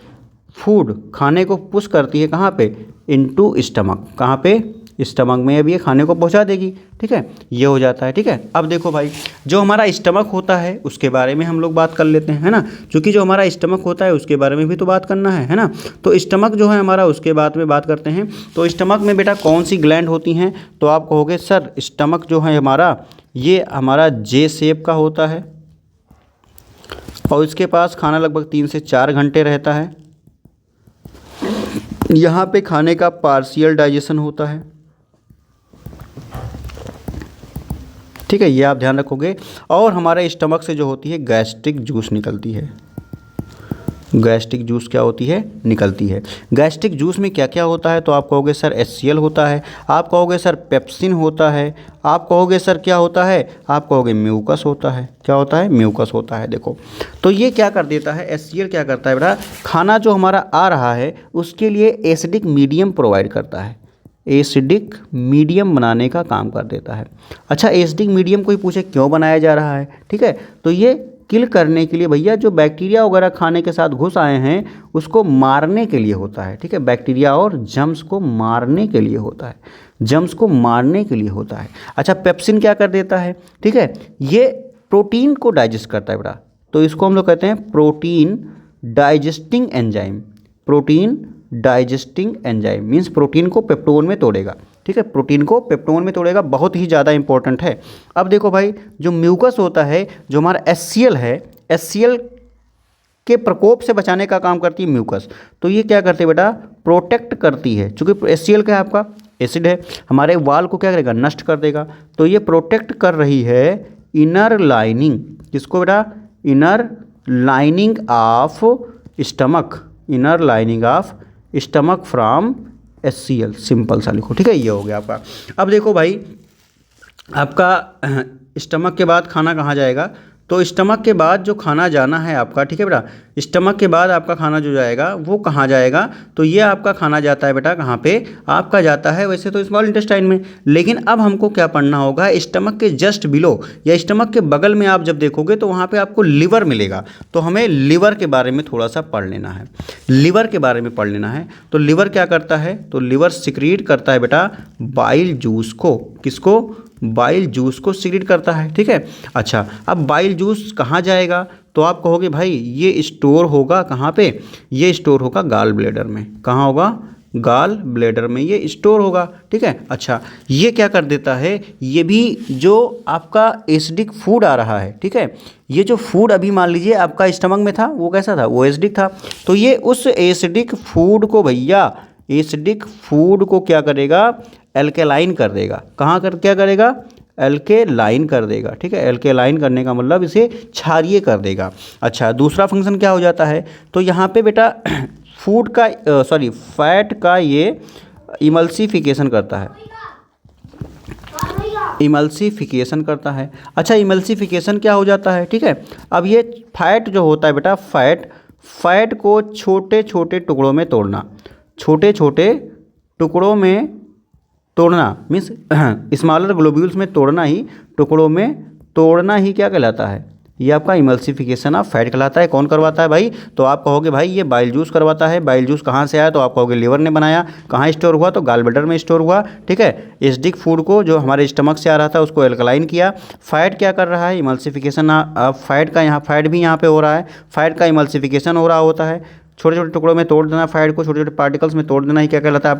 फूड, खाने को पुश करती है कहाँ पे, इनटू स्टमक, कहाँ पे, स्टमक में अब ये खाने को पहुंचा देगी, ठीक है, ये हो जाता है, ठीक है। अब देखो भाई, जो हमारा स्टमक होता है उसके बारे में हम लोग बात कर लेते हैं, है ना, क्योंकि जो हमारा स्टमक होता है उसके बारे में भी तो बात करना है ना। तो स्टमक जो है हमारा, उसके बाद में बात करते हैं। तो स्टमक में बेटा कौन सी ग्लैंड होती हैं, तो आप कहोगे सर स्टमक जो है हमारा, ये हमारा जे शेप का होता है और इसके पास खाना लगभग 3 से 4 घंटे रहता है। यहाँ पे खाने का पार्शियल डाइजेशन होता है, ठीक है, ये आप ध्यान रखोगे। और हमारे स्टमक से जो होती है गैस्ट्रिक जूस निकलती है। गैस्ट्रिक जूस क्या होती है, निकलती है। गैस्ट्रिक जूस में क्या क्या होता है, तो आप कहोगे सर HCl होता है, आप कहोगे सर पेप्सिन होता है, आप कहोगे सर क्या होता है, आप कहोगे म्यूकस होता है। क्या होता है, म्यूकस होता है। देखो तो ये क्या कर देता है, HCl क्या करता है बेटा, खाना जो हमारा आ रहा है उसके लिए एसिडिक मीडियम प्रोवाइड करता है, एसिडिक मीडियम बनाने का काम कर देता है। अच्छा, एसिडिक मीडियम कोई पूछे क्यों बनाया जा रहा है, ठीक है, तो ये किल करने के लिए भैया, जो बैक्टीरिया वगैरह खाने के साथ घुस आए हैं उसको मारने के लिए होता है, ठीक है। बैक्टीरिया और जर्म्स को मारने के लिए होता है, जर्म्स को मारने के लिए होता है। अच्छा, पेप्सिन क्या कर देता है, ठीक है, ये प्रोटीन को डाइजेस्ट करता है बेटा, तो इसको हम लोग कहते हैं protein digesting enzyme. Protein digesting enzyme means protein को पेप्टोन में तोड़ेगा, ठीक है, प्रोटीन को पेप्टोन में तोड़ेगा, बहुत ही ज़्यादा इंपॉर्टेंट है। अब देखो भाई, जो म्यूकस होता है, जो हमारा HCl है, HCl के प्रकोप से बचाने का काम करती है म्यूकस। तो ये क्या करती है बेटा, प्रोटेक्ट करती है, चूँकि HCl क्या है आपका एसिड है, हमारे वाल को क्या करेगा, नष्ट कर देगा। तो ये प्रोटेक्ट कर रही है इनर लाइनिंग, किसको बेटा, inner lining of stomach, inner lining of stomach from HCl, simple सा लिखो, ठीक है, ये हो गया आपका। अब देखो भाई, आपका स्टमक के बाद खाना कहाँ जाएगा, तो स्टमक के बाद जो खाना जाना है आपका, ठीक है बेटा, स्टमक के बाद आपका खाना जो जाएगा वो कहाँ जाएगा, तो ये आपका खाना जाता है बेटा कहाँ पे, आपका जाता है वैसे तो स्मॉल इंटेस्टाइन में, लेकिन अब हमको क्या पढ़ना होगा, स्टमक के जस्ट बिलो या स्टमक के बगल में आप जब देखोगे तो वहाँ पे आपको लिवर मिलेगा। तो हमें लिवर के बारे में थोड़ा सा पढ़ लेना है, लिवर के बारे में पढ़ लेना है। तो लिवर क्या करता है, तो लिवर सिक्रीट करता है बेटा बाइल जूस को, किसको, बाइल जूस को सिक्रीट करता है, ठीक है। अच्छा, अब बाइल जूस कहाँ जाएगा, तो आप कहोगे भाई ये स्टोर होगा कहाँ पे, ये स्टोर होगा गाल ब्लैडर में। कहाँ होगा, गाल ब्लैडर में ये स्टोर होगा, ठीक है। अच्छा, ये क्या कर देता है, ये भी जो आपका एसिडिक फूड आ रहा है, ठीक है, ये जो फूड अभी मान लीजिए आपका स्टमक में था, वो कैसा था, वो एसिडिक था, तो ये उस एसिडिक फूड को भैया, एसिडिक फूड को क्या करेगा, एल्केलाइन कर देगा। कहाँ कर, क्या करेगा, एल्केलाइन कर देगा, ठीक है। एल्केलाइन करने का मतलब इसे क्षारीय कर देगा। अच्छा, दूसरा फंक्शन क्या हो जाता है, तो यहाँ पे बेटा फूड का फैट का ये इमल्सिफिकेशन करता है, इमल्सिफिकेशन करता है। अच्छा, इमल्सिफिकेशन क्या हो जाता है, ठीक है। अब ये फैट जो होता है बेटा, फैट को छोटे छोटे टुकड़ों में तोड़ना, छोटे छोटे टुकड़ों में तोड़ना मीन्स स्मॉलर ग्लोब्यूल्स में तोड़ना ही, टुकड़ों में तोड़ना ही क्या कहलाता है? ये आपका इमल्सिफिकेशन ऑफ फैट कहलाता है। कौन करवाता है भाई? तो आप कहोगे भाई ये बाइल जूस करवाता है। बाइल जूस कहाँ से आया? तो आप कहोगे लिवर ने बनाया। कहाँ स्टोर हुआ? तो गाल ब्लैडर में स्टोर हुआ। ठीक है, एसिडिक फूड को जो हमारे स्टमक से आ रहा था उसको एल्कलाइन किया। फैट क्या कर रहा है? इमल्सिफिकेशन फैट का, यहाँ फैट भी यहाँ पे हो रहा है, फैट का इमल्सिफिकेशन हो रहा होता है। छोटे छोटे टुकड़ों में तोड़ देना फैट को, छोटे छोटे पार्टिकल्स में तोड़ देना ही क्या कहलाता है?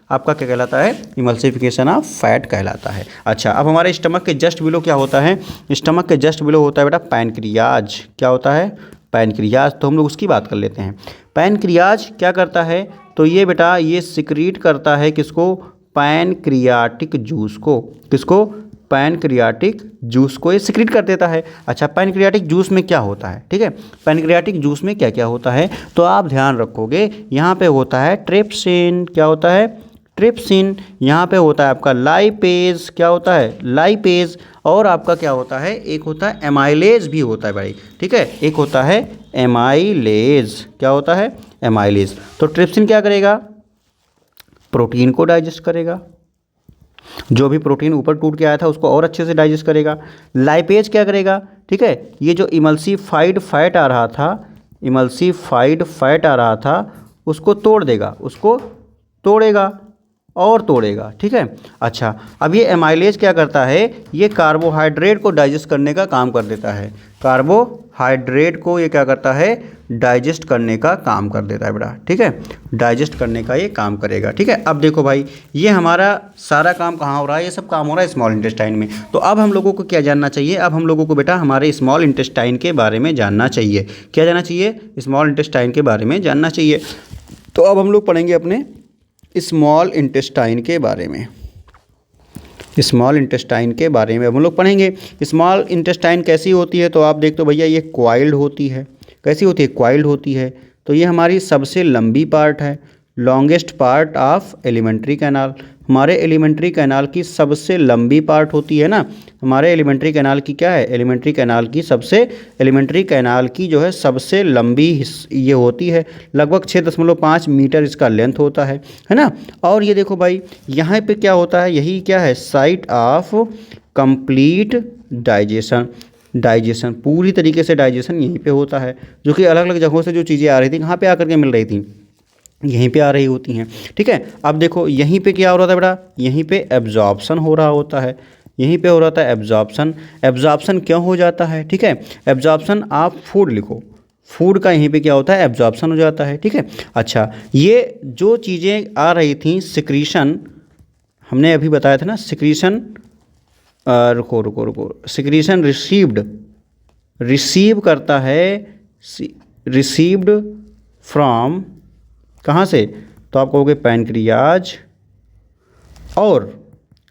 आपका क्या कहलाता है? इमल्सिफिकेशन ऑफ फैट कहलाता है। अच्छा, अब हमारे स्टमक के जस्ट बिलो क्या होता है? स्टमक के जस्ट बिलो होता है बेटा पैनक्रियाज। क्या होता है? पैनक्रियाज। तो हम लोग उसकी बात कर लेते हैं। पैनक्रियाज क्या करता है? तो ये बेटा ये सिक्रीट करता है किसको? पैनक्रियाटिक जूस को। किसको? पैनक्रियाटिक जूस को ये सिक्रीट कर देता है। अच्छा, पैनक्रियाटिक जूस में क्या होता है? ठीक है, पैनक्रियाटिक जूस में क्या क्या होता है तो आप ध्यान रखोगे। यहाँ पे होता है ट्रिप्सिन। क्या होता है? ट्रिप्सिन। यहाँ पे होता है आपका लाइपेज। क्या होता है? लाइपेज। और आपका क्या होता है? एक होता है एमाइलेज भी होता है भाई। ठीक है, एक होता है एमाइलेज। क्या होता है? एमाइलेज। तो ट्रिप्सिन क्या करेगा? प्रोटीन को डाइजेस्ट करेगा, जो भी प्रोटीन ऊपर टूट के आया था उसको और अच्छे से डाइजेस्ट करेगा। लाइपेज क्या करेगा? ठीक है, ये जो इमल्सिफाइड फैट आ रहा था, इमल्सिफाइड फैट आ रहा था उसको तोड़ देगा, उसको तोड़ेगा और तोड़ेगा। ठीक है, अच्छा अब ये एमाइलेज क्या करता है? ये कार्बोहाइड्रेट को डाइजेस्ट करने का काम कर देता है। कार्बोहाइड्रेट को ये क्या करता है? डाइजेस्ट करने का काम कर देता है बेटा। ठीक है, डाइजेस्ट करने का ये काम करेगा। ठीक है, अब देखो भाई ये हमारा सारा काम कहाँ हो रहा है? ये सब काम हो रहा है स्मॉल इंटेस्टाइन में। तो अब हम लोगों को क्या जानना चाहिए? अब हम लोगों को बेटा हमारे स्मॉल इंटेस्टाइन के बारे में जानना चाहिए। क्या जानना चाहिए? स्मॉल इंटेस्टाइन के बारे में जानना चाहिए। तो अब हम लोग पढ़ेंगे अपने स्मॉल इंटेस्टाइन के बारे में। स्मॉल इंटेस्टाइन के बारे में हम लोग पढ़ेंगे। स्मॉल इंटेस्टाइन कैसी होती है? तो आप देख तो भैया ये क्वाइल्ड होती है। कैसी होती है? क्वाइल्ड होती है। तो ये हमारी सबसे लंबी पार्ट है, longest part of alimentary canal. हमारे एलिमेंट्री कैनाल की सबसे लंबी पार्ट होती है ना। हमारे एलिमेंट्री कैनाल की क्या है? एलिमेंट्री कैनाल की एलिमेंट्री कैनाल की जो है सबसे लंबी ये होती है, लगभग 6.5 मीटर इसका लेंथ होता है ना। और ये देखो भाई यहाँ पे क्या होता है? यही क्या है? Site of complete digestion. Digestion पूरी तरीके से डाइजेशन यहीं पे होता है, जो कि अलग अलग जगहों से जो चीज़ें आ रही थी कहाँ पे आकर के मिल रही थी? यहीं पे आ रही होती हैं। ठीक है, अब देखो यहीं पे क्या हो रहा था बेटा? यहीं पे एब्जॉर्प्शन हो रहा होता है, यहीं पे हो रहा था एब्जॉर्प्शन। एब्जॉर्प्शन क्यों हो जाता है? ठीक है, एब्जॉर्प्शन आप फूड लिखो, फूड का यहीं पे क्या होता है? एब्जॉर्प्शन हो जाता है। ठीक है, अच्छा ये जो चीज़ें आ रही थी सिक्रीशन, हमने अभी बताया था ना सिक्रीशन, रुको सिक्रीशन रिसीव करता है, रिसीव्ड फ्रॉम कहाँ से? तो आप कहोगे पैनक्रियाज, और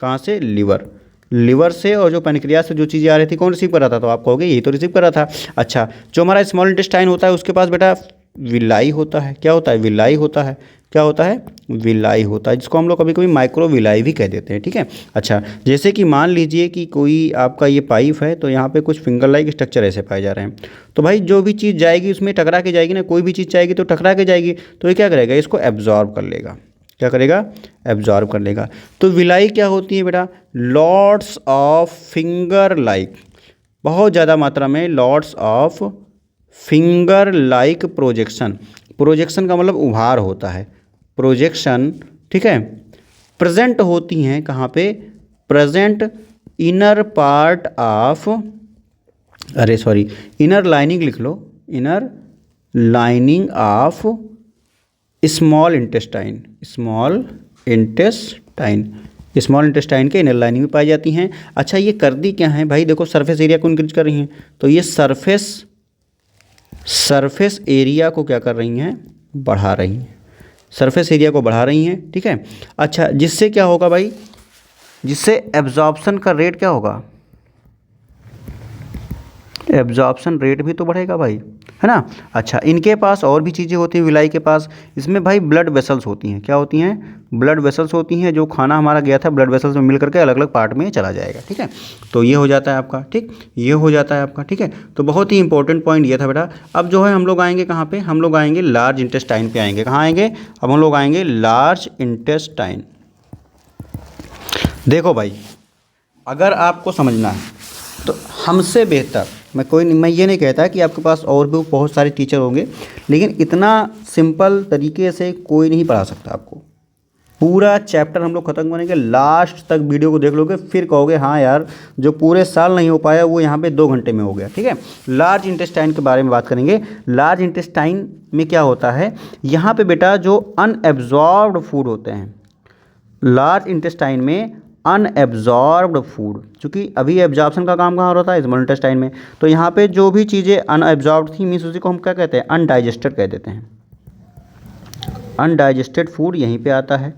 कहाँ से? लिवर से। और जो पैनक्रियाज से जो चीज़ें आ रही थी कौन रिसीव कर रहा था? तो आप कहोगे यही तो रिसीव कर रहा था। अच्छा, जो हमारा स्मॉल इंटेस्टाइन होता है उसके पास बेटा विलाई होता है। क्या होता है? विलाई होता है। क्या होता है? विलाई होता है, जिसको हम लोग कभी कभी माइक्रो विलाई भी कह देते हैं। ठीक है, अच्छा जैसे कि मान लीजिए कि कोई आपका ये पाइप है, तो यहाँ पे कुछ फिंगर लाइक स्ट्रक्चर ऐसे पाए जा रहे हैं। तो भाई जो भी चीज़ जाएगी उसमें टकरा के जाएगी ना, कोई भी चीज़ जाएगी तो टकरा के जाएगी। तो ये क्या करेगा? इसको एब्जॉर्ब कर लेगा। क्या करेगा? एब्जॉर्ब कर लेगा। तो विलाई क्या होती है बेटा? लॉट्स ऑफ फिंगर लाइक, बहुत ज़्यादा मात्रा में lots of finger like projection. Projection का मतलब उभार होता है, प्रोजेक्शन। ठीक है, प्रेजेंट होती हैं कहाँ पे? Present inner part of, inner lining लिख लो, inner lining of small intestine. Small intestine के इनर लाइनिंग में पाई जाती हैं। अच्छा ये करती क्या है भाई? देखो सरफेस एरिया को इंक्रीज कर रही हैं, तो ये सरफेस एरिया को क्या कर रही हैं? बढ़ा रही हैं। सरफेस एरिया को बढ़ा रही हैं। ठीक है, अच्छा जिससे क्या होगा भाई? जिससे एब्जॉर्प्शन का रेट क्या होगा? एब्जॉर्प्शन रेट भी तो बढ़ेगा भाई। है ना। अच्छा, इनके पास और भी चीज़ें होती हैं विलाई के पास। इसमें भाई ब्लड वेसल्स होती हैं। क्या होती हैं? ब्लड वेसल्स होती हैं। जो खाना हमारा गया था ब्लड वेसल्स में मिल करके अलग अलग पार्ट में चला जाएगा, ठीक है। तो ये हो जाता है आपका, ठीक, ये हो जाता है आपका, ठीक है। तो बहुत ही इंपॉर्टेंट पॉइंट ये था बेटा। अब जो है हम लोग आएंगे कहाँ पे? हम लोग आएंगे लार्ज इंटेस्टाइन पे आएंगे। कहाँ आएंगे? अब हम लोग आएंगे लार्ज इंटेस्टाइन। देखो भाई, अगर आपको समझना है तो हमसे बेहतर मैं ये नहीं कहता कि आपके पास और भी बहुत सारे टीचर होंगे, लेकिन इतना सिंपल तरीके से कोई नहीं पढ़ा सकता आपको। पूरा चैप्टर हम लोग ख़त्म करेंगे, लास्ट तक वीडियो को देख लोगे, फिर कहोगे हाँ यार जो पूरे साल नहीं हो पाया वो यहाँ पे 2 घंटे में हो गया, ठीक है। लार्ज इंटेस्टाइन के बारे में बात करेंगे। लार्ज इंटेस्टाइन में क्या होता है? यहाँ पे बेटा जो अनएब्जॉर्ब्ड फूड होते हैं, लार्ज इंटेस्टाइन में अनएब्जॉर्ब्ड फूड, चूँकि अभी एब्जॉर्प्शन का काम कहाँ होता है? स्मॉल इंटेस्टाइन में। तो यहाँ पे जो भी चीज़ें अनएब्जॉर्ब्ड थी मीन्स उसी को हम क्या कहते हैं? अनडाइजेस्टेड कह देते हैं। अनडाइजेस्टेड फूड यहीं पे आता है,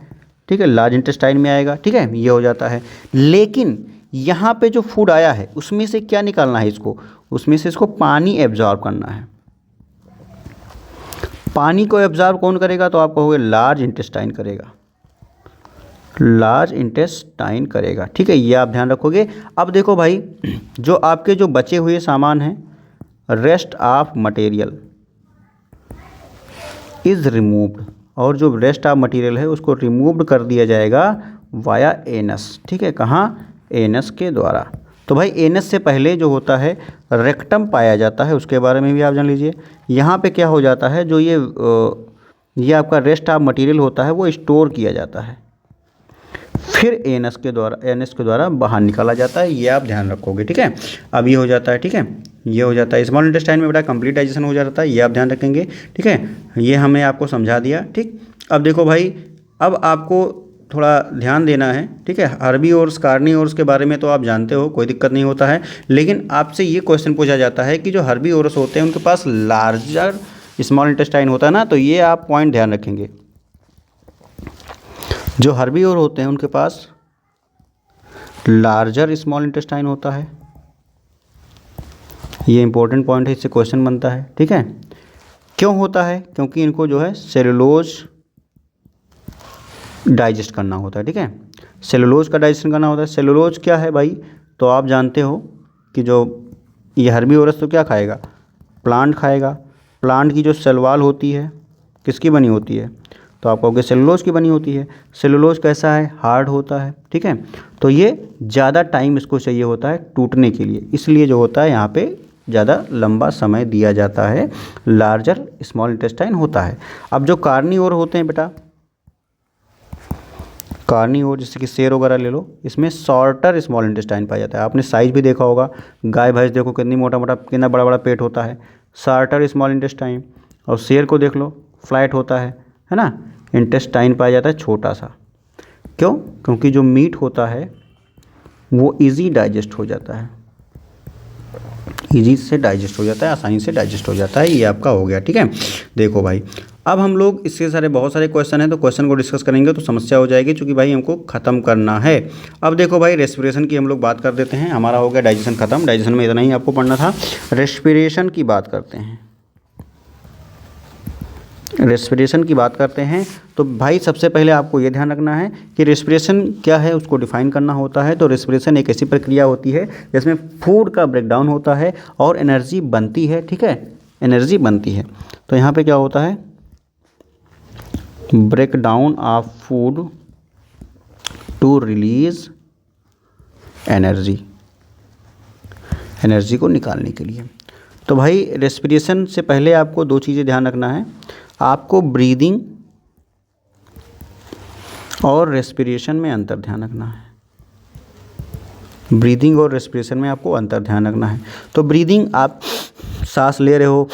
ठीक है, लार्ज इंटेस्टाइन में आएगा, ठीक है, ये हो जाता है। लेकिन यहाँ पे जो फूड आया है उसमें से क्या निकालना है इसको? उसमें से इसको पानी एब्जॉर्ब करना है। पानी को एब्जॉर्ब कौन करेगा? तो आप कहोगे लार्ज इंटेस्टाइन करेगा, लार्ज इंटेस्टाइन करेगा, ठीक है, ये आप ध्यान रखोगे। अब देखो भाई, जो आपके जो बचे हुए सामान हैं, rest of material is removed, और जो रेस्ट ऑफ मटेरियल है उसको रिमूव्ड कर दिया जाएगा वाया एनस, ठीक है, कहाँ? एनस के द्वारा। तो भाई एनस से पहले जो होता है रेक्टम पाया जाता है, उसके बारे में भी आप जान लीजिए। यहाँ पे क्या हो जाता है? जो ये आपका रेस्ट ऑफ मटेरियल होता है वो स्टोर किया जाता है, फिर एनस के द्वारा बाहर निकाला जाता है, ये आप ध्यान रखोगे, ठीक है। अब ये हो जाता है, ठीक है, ये हो जाता है। स्मॉल इंटेस्टाइन में बेटा कंप्लीट डाइजेशन हो जाता है, ये आप ध्यान रखेंगे, ठीक है। ये हमने आपको समझा दिया, ठीक। अब देखो भाई, अब आपको थोड़ा ध्यान देना है, ठीक है। हर्बीवोरस, कार्निवोरस के बारे में तो आप जानते हो, कोई दिक्कत नहीं होता है, लेकिन आपसे ये क्वेश्चन पूछा जाता है कि जो हर्बीवोरस होते हैं उनके पास लार्जर स्मॉल इंटेस्टाइन होता है ना, तो ये आप पॉइंट ध्यान रखेंगे। जो हर्बीवोर होते हैं उनके पास लार्जर स्मॉल इंटेस्टाइन होता है, ये इंपॉर्टेंट पॉइंट है, इससे क्वेश्चन बनता है, ठीक है। क्यों होता है? क्योंकि इनको जो है सेलुलोज डाइजेस्ट करना होता है, ठीक है, सेलुलोज का डाइजेशन करना होता है। सेलुलोज क्या है भाई? तो आप जानते हो कि जो ये हर्बीवोरस तो क्या खाएगा? प्लांट खाएगा। प्लांट की जो सेल वॉल होती है किसकी बनी होती है? तो आप कहोगे सेलुलोज की बनी होती है। सेलुलोज कैसा है? हार्ड होता है, ठीक है। तो ये ज़्यादा टाइम इसको चाहिए होता है टूटने के लिए, इसलिए जो होता है यहाँ पे ज़्यादा लंबा समय दिया जाता है, लार्जर स्मॉल इंटेस्टाइन होता है। अब जो कार्निवोर होते हैं बेटा, कार्निवोर जैसे कि शेर वगैरह ले लो, इसमें शॉर्टर स्मॉल इंटेस्टाइन पाया जाता है। आपने साइज़ भी देखा होगा, गाय भैंस देखो कितनी मोटा मोटा, कितना बड़ा बड़ा पेट होता है, शॉर्टर स्मॉल इंटेस्टाइन। और शेर को देख लो, फ्लैट होता है ना। इंटेस्टाइन पाया जाता है छोटा सा। क्यों? क्योंकि जो मीट होता है वो इजी डाइजेस्ट हो जाता है, इजी से डाइजेस्ट हो जाता है, आसानी से डाइजेस्ट हो जाता है। ये आपका हो गया, ठीक है। देखो भाई, अब हम लोग इसके बहुत सारे क्वेश्चन हैं, तो क्वेश्चन को डिस्कस करेंगे तो समस्या हो जाएगी, क्योंकि भाई हमको ख़त्म करना है। अब देखो भाई, रेस्पिरेशन की हम लोग बात कर देते हैं। हमारा हो गया डाइजेशन ख़त्म, डाइजेशन में इतना ही आपको पढ़ना था। रेस्पिरेशन की बात करते हैं, रेस्पिरेशन की बात करते हैं। तो भाई सबसे पहले आपको ये ध्यान रखना है कि रेस्पिरेशन क्या है, उसको डिफाइन करना होता है। तो रेस्पिरेशन एक ऐसी प्रक्रिया होती है जिसमें फूड का ब्रेकडाउन होता है और एनर्जी बनती है, ठीक है, एनर्जी बनती है। तो यहाँ पे क्या होता है? Breakdown of food to release energy, energy को निकालने के लिए। तो भाई रेस्पिरेशन से पहले आपको 2 चीज़ें ध्यान रखना है। आपको ब्रीदिंग और रेस्पिरेशन में अंतर ध्यान रखना है। ब्रीदिंग और रेस्पिरेशन में आपको अंतर ध्यान रखना है। तो ब्रीदिंग, आप सांस ले रहे हो,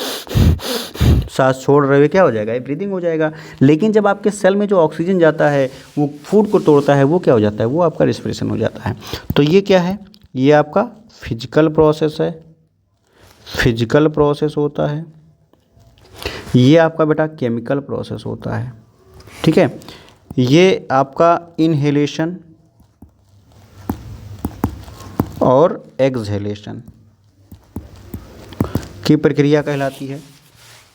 सांस छोड़ रहे हो, क्या हो जाएगा? ये ब्रीदिंग हो जाएगा। लेकिन जब आपके सेल में जो ऑक्सीजन जाता है वो फूड को तोड़ता है, वो क्या हो जाता है? वो आपका रेस्पिरेशन हो जाता है। तो ये क्या है? ये आपका फिजिकल प्रोसेस है, फिजिकल प्रोसेस होता है। ये आपका बेटा केमिकल प्रोसेस होता है, ठीक है। ये आपका इनहेलेशन और एक्सहेलेशन की प्रक्रिया कहलाती है।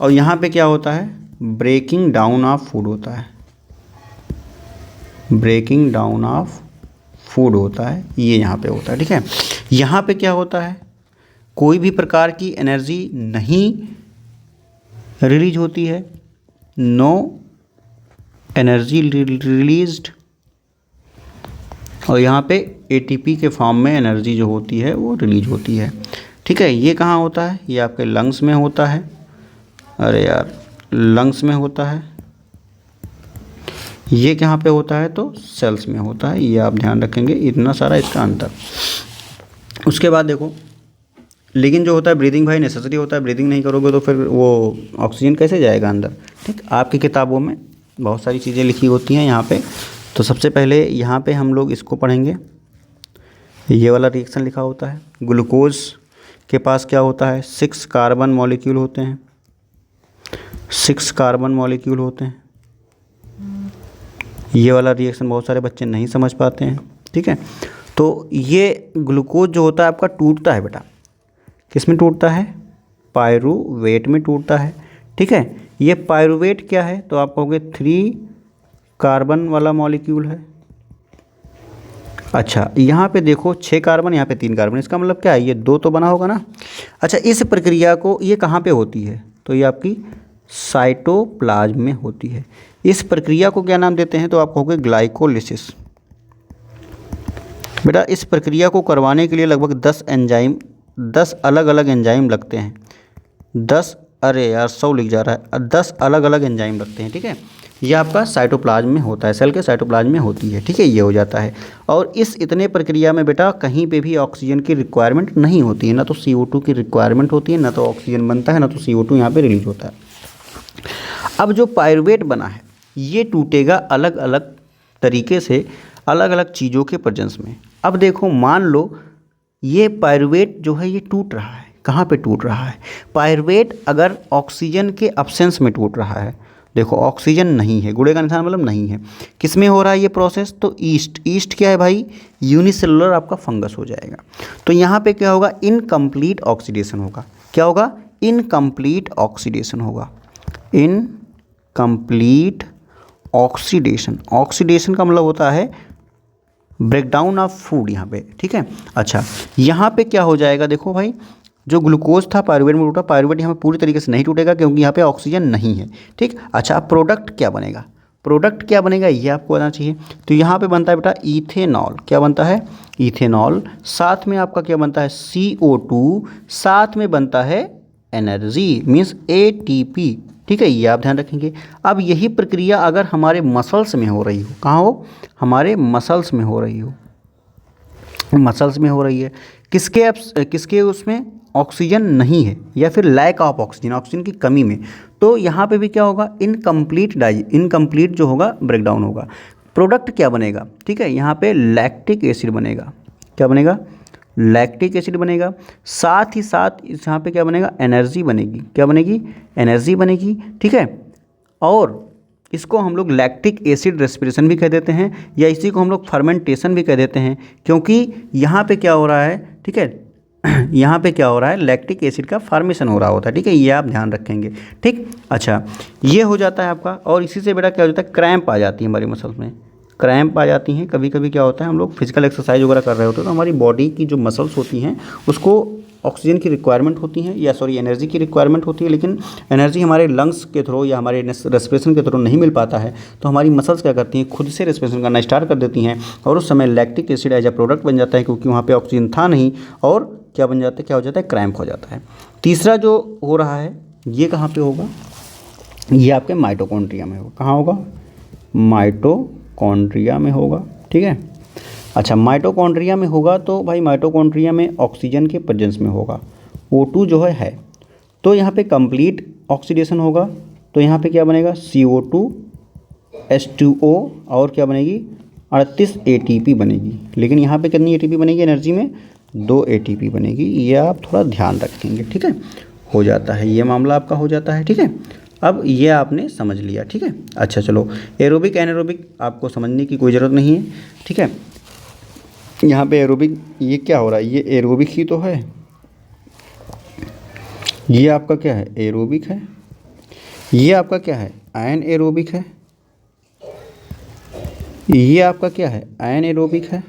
और यहाँ पे क्या होता है, ब्रेकिंग डाउन ऑफ फूड होता है, ब्रेकिंग डाउन ऑफ फूड होता है, ये यहाँ पे होता है। ठीक है, यहाँ पे क्या होता है, कोई भी प्रकार की एनर्जी नहीं रिलीज होती है, नो एनर्जी रिलीज्ड, और यहाँ पे एटीपी के फॉर्म में एनर्जी जो होती है वो रिलीज होती है। ठीक है, ये कहाँ होता है, ये आपके लंग्स में होता है, अरे यार लंग्स में होता है। ये कहाँ पे होता है, तो सेल्स में होता है, ये आप ध्यान रखेंगे, इतना सारा इसका अंतर। उसके बाद देखो, लेकिन जो होता है ब्रीदिंग भाई नेसेसरी होता है, ब्रीदिंग नहीं करोगे तो फिर वो ऑक्सीजन कैसे जाएगा अंदर। ठीक, आपकी किताबों में बहुत सारी चीज़ें लिखी होती हैं यहाँ पे। तो सबसे पहले यहाँ पे हम लोग इसको पढ़ेंगे, ये वाला रिएक्शन लिखा होता है। ग्लूकोज के पास क्या होता है, 6 कार्बन मॉलिक्यूल होते हैं, 6 कार्बन मॉलिक्यूल होते हैं। ये वाला रिएक्शन बहुत सारे बच्चे नहीं समझ पाते हैं। ठीक है, तो ये ग्लूकोज जो होता है आपका टूटता है बेटा, किस में टूटता है, पायरूवेट में टूटता है। ठीक है, ये पायरूवेट क्या है, तो आप कहोगे 3 कार्बन वाला मॉलिक्यूल है। अच्छा, यहाँ पे देखो 6 कार्बन, यहाँ पे 3 कार्बन, इसका मतलब क्या है, ये 2 तो बना होगा ना। अच्छा, इस प्रक्रिया को ये कहाँ पे होती है, तो ये आपकी साइटोप्लाज्म में होती है। इस प्रक्रिया को क्या नाम देते हैं, तो आप कहोगे ग्लाइकोलिसिस। बेटा इस प्रक्रिया को करवाने के लिए लगभग 10 अलग अलग एंजाइम लगते हैं। 10, अरे यार 100 लिख जा रहा है, 10 अलग अलग एंजाइम लगते हैं। ठीक है, ये आपका साइटोप्लाज्म में होता है, सेल के साइटोप्लाज्म में होती है। ठीक है, ये हो जाता है। और इस इतने प्रक्रिया में बेटा कहीं पे भी ऑक्सीजन की रिक्वायरमेंट नहीं होती है, ना तो CO2 की रिक्वायरमेंट होती है, ना तो ऑक्सीजन बनता है, ना तो CO2 यहाँ पे रिलीज होता है। अब जो पायरूवेट बना है ये टूटेगा अलग अलग तरीके से, अलग अलग चीज़ों के प्रेजेंस में। अब देखो, मान लो ये पायरूवेट जो है ये टूट रहा है, कहाँ पे टूट रहा है, पायरूवेट अगर ऑक्सीजन के अब्सेंस में टूट रहा है। देखो ऑक्सीजन नहीं है, गुड़े का निशान मतलब नहीं है, किस में हो रहा है ये प्रोसेस, तो ईस्ट क्या है भाई, यूनिसेलुलर आपका फंगस हो जाएगा। तो यहाँ पे क्या होगा, इनकम्प्लीट ऑक्सीडेशन होगा। क्या होगा, इनकम्प्लीट ऑक्सीडेशन होगा, इनकम्प्लीट ऑक्सीडेशन। ऑक्सीडेशन का मतलब होता है ब्रेकडाउन ऑफ फूड यहाँ पे। ठीक है, अच्छा यहाँ पे क्या हो जाएगा, देखो भाई जो ग्लूकोज था पायरूवेट में टूटा, पायरूवेट यहाँ पे पूरी तरीके से नहीं टूटेगा क्योंकि यहाँ पे ऑक्सीजन नहीं है। ठीक, अच्छा अब प्रोडक्ट क्या बनेगा, प्रोडक्ट क्या बनेगा ये आपको आना चाहिए। तो यहाँ पे बनता है बेटा इथेनॉल, क्या बनता है, इथेनॉल। साथ में आपका क्या बनता है, CO2, साथ में बनता है एनर्जी मीन्स ATP। ठीक है, ये आप ध्यान रखेंगे। अब यही प्रक्रिया अगर हमारे मसल्स में हो रही हो, कहाँ हो, हमारे मसल्स में हो रही हो, मसल्स में हो रही है, किसके उसमें ऑक्सीजन नहीं है या फिर लैक ऑफ ऑक्सीजन, ऑक्सीजन की कमी में, तो यहाँ पे भी क्या होगा, इनकम्प्लीट जो होगा ब्रेकडाउन होगा। प्रोडक्ट क्या बनेगा, ठीक है, यहाँ पे लैक्टिक एसिड बनेगा। क्या बनेगा, लैक्टिक एसिड बनेगा। साथ ही साथ यहाँ पे क्या बनेगा, एनर्जी बनेगी। क्या बनेगी, एनर्जी बनेगी। ठीक है, और इसको हम लोग लैक्टिक एसिड रेस्पिरेशन भी कह देते हैं, या इसी को हम लोग फर्मेंटेशन भी कह देते हैं, क्योंकि यहाँ पे क्या हो रहा है, ठीक है, यहाँ पे क्या हो रहा है, लैक्टिक एसिड का फॉर्मेशन हो रहा होता है। ठीक है, ये आप ध्यान रखेंगे। ठीक, अच्छा ये हो जाता है आपका। और इसी से बेटा क्या हो जाता है, क्रैम्प आ जाती है हमारी मसल्स में, क्रैम्प आ जाती हैं। कभी कभी क्या होता है, हम लोग फिजिकल एक्सरसाइज वगैरह कर रहे होते हैं तो हमारी बॉडी की जो मसल्स होती हैं उसको ऑक्सीजन की रिक्वायरमेंट होती है, या सॉरी एनर्जी की रिक्वायरमेंट होती है, लेकिन एनर्जी हमारे लंग्स के थ्रू या हमारे रेस्पिरेशन के थ्रू नहीं मिल पाता है। तो हमारी मसल्स क्या करती हैं, खुद से रेस्पिरेशन करना स्टार्ट कर देती हैं, और उस समय lactic acid as a product बन जाता है, क्योंकि वहाँ पे ऑक्सीजन था नहीं, और क्या बन जाता है, क्या हो जाता है, क्रैम्प हो जाता है। तीसरा जो हो रहा है ये कहाँ पे होगा, ये आपके माइटोकॉन्ड्रिया में होगा। कहाँ होगा, माइटोकॉन्ड्रिया में होगा। ठीक है, अच्छा माइटोकॉन्ड्रिया में होगा तो भाई माइटोकॉन्ड्रिया में ऑक्सीजन के प्रेजेंस में होगा, O2 जो है तो यहाँ पे कंप्लीट ऑक्सीडेशन होगा। तो यहाँ पे क्या बनेगा, CO2 H2O, और क्या बनेगी, 38 ATP बनेगी। लेकिन यहाँ पे कितनी ATP बनेगी एनर्जी में, 2 ATP बनेगी। ये आप थोड़ा ध्यान रखेंगे। ठीक है, हो जाता है ये मामला आपका, हो जाता है। ठीक है, अब ये आपने समझ लिया। ठीक है, अच्छा चलो एरोबिक एनारोबिक आपको समझने की कोई ज़रूरत नहीं है। ठीक है, यहाँ पे एरोबिक ये क्या हो रहा है, ये एरोबिक ही तो है, ये आपका क्या है, एरोबिक है। ये आपका क्या है, एनाएरोबिक है। ये आपका क्या है, एनाएरोबिक है।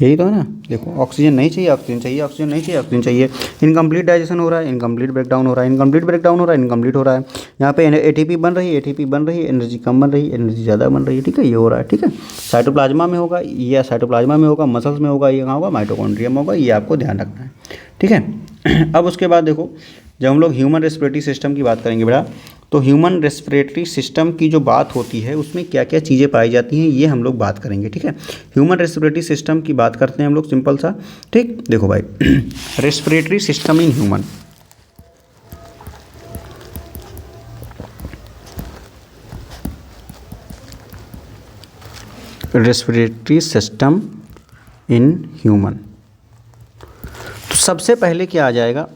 यही तो है ना। देखो ऑक्सीजन नहीं चाहिए, ऑक्सीजन चाहिए, ऑक्सीजन नहीं चाहिए, ऑक्सीजन चाहिए। इनकम्प्लीट डाइजेशन हो रहा है, इनकम्प्लीट ब्रेकडाउन हो रहा है, इनकम्प्लीट ब्रेकडाउन हो रहा है, इनकम्प्लीट हो रहा है। यहाँ पे एटीपी बन रही है, एटीपी बन रही है, एनर्जी कम बन रही है, एनर्जी ज़्यादा बन रही है। ठीक है, ये हो रहा है। ठीक है, साइटोप्लाज्मा में होगा, या साइटोप्लाज्मा में होगा, मसल्स में होगा, ये कहाँ होगा, माइटोकॉन्ड्रिया में होगा। ये आपको ध्यान रखना है। ठीक है। अब उसके बाद देखो, जब हम लोग ह्यूमन रेस्पिरेटरी सिस्टम की बात करेंगे बेटा, तो ह्यूमन रेस्पिरेटरी सिस्टम की जो बात होती है उसमें क्या क्या चीज़ें पाई जाती हैं ये हम लोग बात करेंगे। ठीक है, ह्यूमन रेस्पिरेटरी सिस्टम की बात करते हैं हम लोग, सिंपल सा। ठीक, देखो भाई, respiratory system in human, respiratory system in human, तो सबसे पहले क्या आ जाएगा,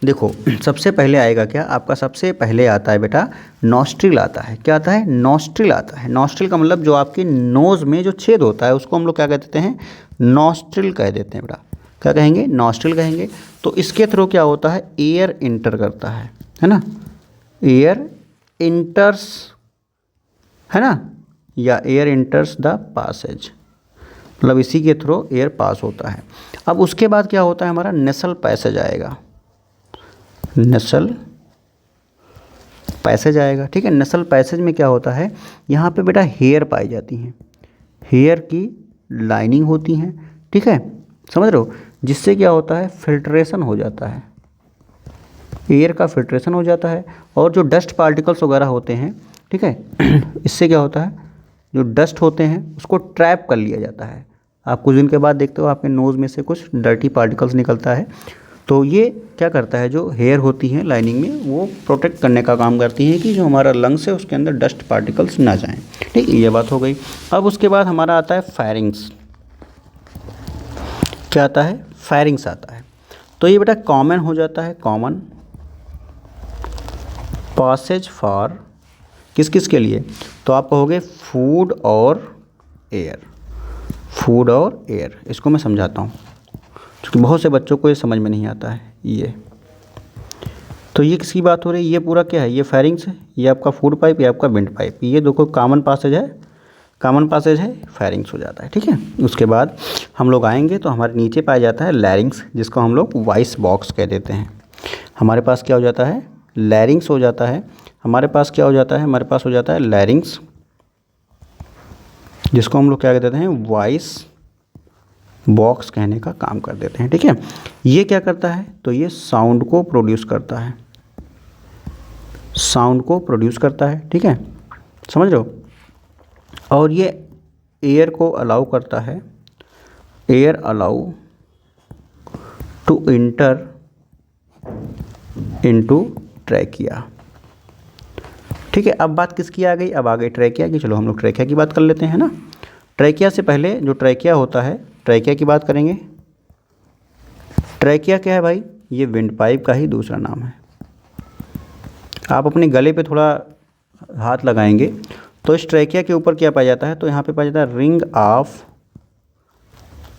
देखो सबसे पहले आएगा क्या आपका, सबसे पहले आता है बेटा नॉस्ट्रिल आता है। क्या आता है, नॉस्ट्रिल आता है। नॉस्ट्रिल का मतलब जो आपके नोज़ में जो छेद होता है उसको हम लोग क्या कह देते हैं, नॉस्ट्रिल कह देते हैं बेटा। क्या कहेंगे, नॉस्ट्रिल कहेंगे। तो इसके थ्रू क्या होता है, एयर इंटर करता है ना, एयर इंटर्स, है ना, या एयर इंटर्स द पासेज, मतलब इसी के थ्रू एयर पास होता है। अब उसके बाद क्या होता है, हमारा नेसल पैसेज आएगा, नेसल पैसेज आएगा। ठीक है, नेसल पैसेज में क्या होता है, यहाँ पे बेटा हेयर पाई जाती हैं, हेयर की लाइनिंग होती हैं। ठीक है, समझ रहे हो, जिससे क्या होता है, फिल्ट्रेशन हो जाता है, एयर का फिल्ट्रेशन हो जाता है। और जो डस्ट पार्टिकल्स वगैरह होते हैं, ठीक है, इससे क्या होता है, जो डस्ट होते हैं उसको ट्रैप कर लिया जाता है। आप कुछ दिन के बाद देखते हो आपके नोज़ में से कुछ डर्टी पार्टिकल्स निकलता है, तो ये क्या करता है, जो हेयर होती हैं लाइनिंग में, वो प्रोटेक्ट करने का काम करती हैं कि जो हमारा लंग्स है उसके अंदर डस्ट पार्टिकल्स ना जाएं। ठीक, ये बात हो गई। अब उसके बाद हमारा आता है फेरिंग्स। क्या आता है, फेरिंग्स आता है। तो ये बेटा कॉमन हो जाता है, कॉमन पासेज फॉर किस किस के लिए, तो आप कहोगे फूड और एयर, फूड और एयर। इसको मैं समझाता हूँ क्योंकि बहुत से बच्चों को ये समझ में नहीं आता है। ये तो ये किसकी बात हो रही है, ये पूरा क्या है, ये फेरिंग्स है, ये आपका फूड पाइप, ये आपका विंड पाइप। ये देखो कॉमन पासेज है, कॉमन पासेज है, फेरिंग्स हो जाता है। ठीक है, उसके बाद हम लोग आएंगे तो हमारे नीचे पाया जाता है लैरिंग्स, जिसको हम लोग वॉइस बॉक्स कह देते हैं। हमारे पास क्या हो जाता है, लैरिंग्स हो जाता है। हमारे पास क्या हो जाता है, हमारे पास हो जाता है लैरिंग्स, जिसको हम लोग क्या कह देते हैं, वॉइस बॉक्स कहने का काम कर देते हैं। ठीक है, ये क्या करता है, तो ये साउंड को प्रोड्यूस करता है, साउंड को प्रोड्यूस करता है। ठीक है, समझ रहे हो। और ये एयर को अलाउ करता है, air allow to enter into trachea. ठीक है, अब बात किसकी आ गई, अब आ गई ट्रैकिया की। चलो हम लोग ट्रैकिया की बात कर लेते हैं ना। ट्रैकिया से पहले जो ट्रैकिया होता है, ट्रैकिया की बात करेंगे। ट्रैकिया क्या है भाई, ये विंड पाइप का ही दूसरा नाम है। आप अपने गले पे थोड़ा हाथ लगाएंगे तो इस ट्रैकिया के ऊपर क्या पाया जाता है, तो यहाँ पे पाया जाता है रिंग ऑफ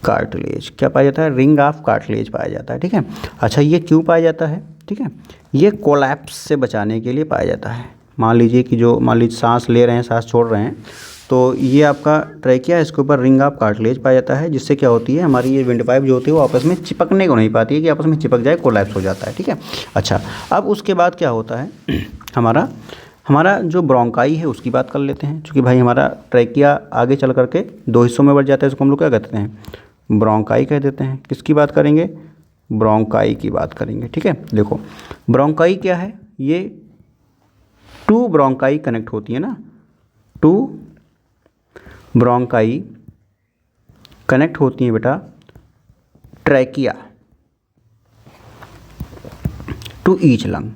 कार्टिलेज। क्या पाया जाता है, रिंग ऑफ कार्टिलेज पाया जाता है। ठीक है, अच्छा ये क्यों पाया जाता है, ठीक है, ये कोलैप्स से बचाने के लिए पाया जाता है। मान लीजिए कि जो मान लीजिए सांस ले रहे हैं, सांस छोड़ रहे हैं, तो ये आपका ट्रैकिया, इसके ऊपर रिंग ऑफ कार्टिलेज पाया जाता है, जिससे क्या होती है, हमारी ये विंड पाइप जो होती है वो आपस में चिपकने को नहीं पाती है, कि आपस में चिपक जाए, कोलैप्स हो जाता है। ठीक है, अच्छा अब उसके बाद क्या होता है, हमारा जो ब्रोंकाई है उसकी बात कर लेते हैं। क्योंकि भाई हमारा ट्रैकिया आगे चल करके दो हिस्सों में बढ़ जाता है, इसको हम लोग क्या कहते हैं, ब्रोंकाई कह देते हैं। किसकी बात करेंगे, ब्रोंकाई की बात करेंगे। ठीक है, देखो ब्रोंकाई क्या है, ये टू ब्रोंकाई कनेक्ट होती है ना, टू ब्रोंकाई कनेक्ट होती हैं बेटा trachea to each lung.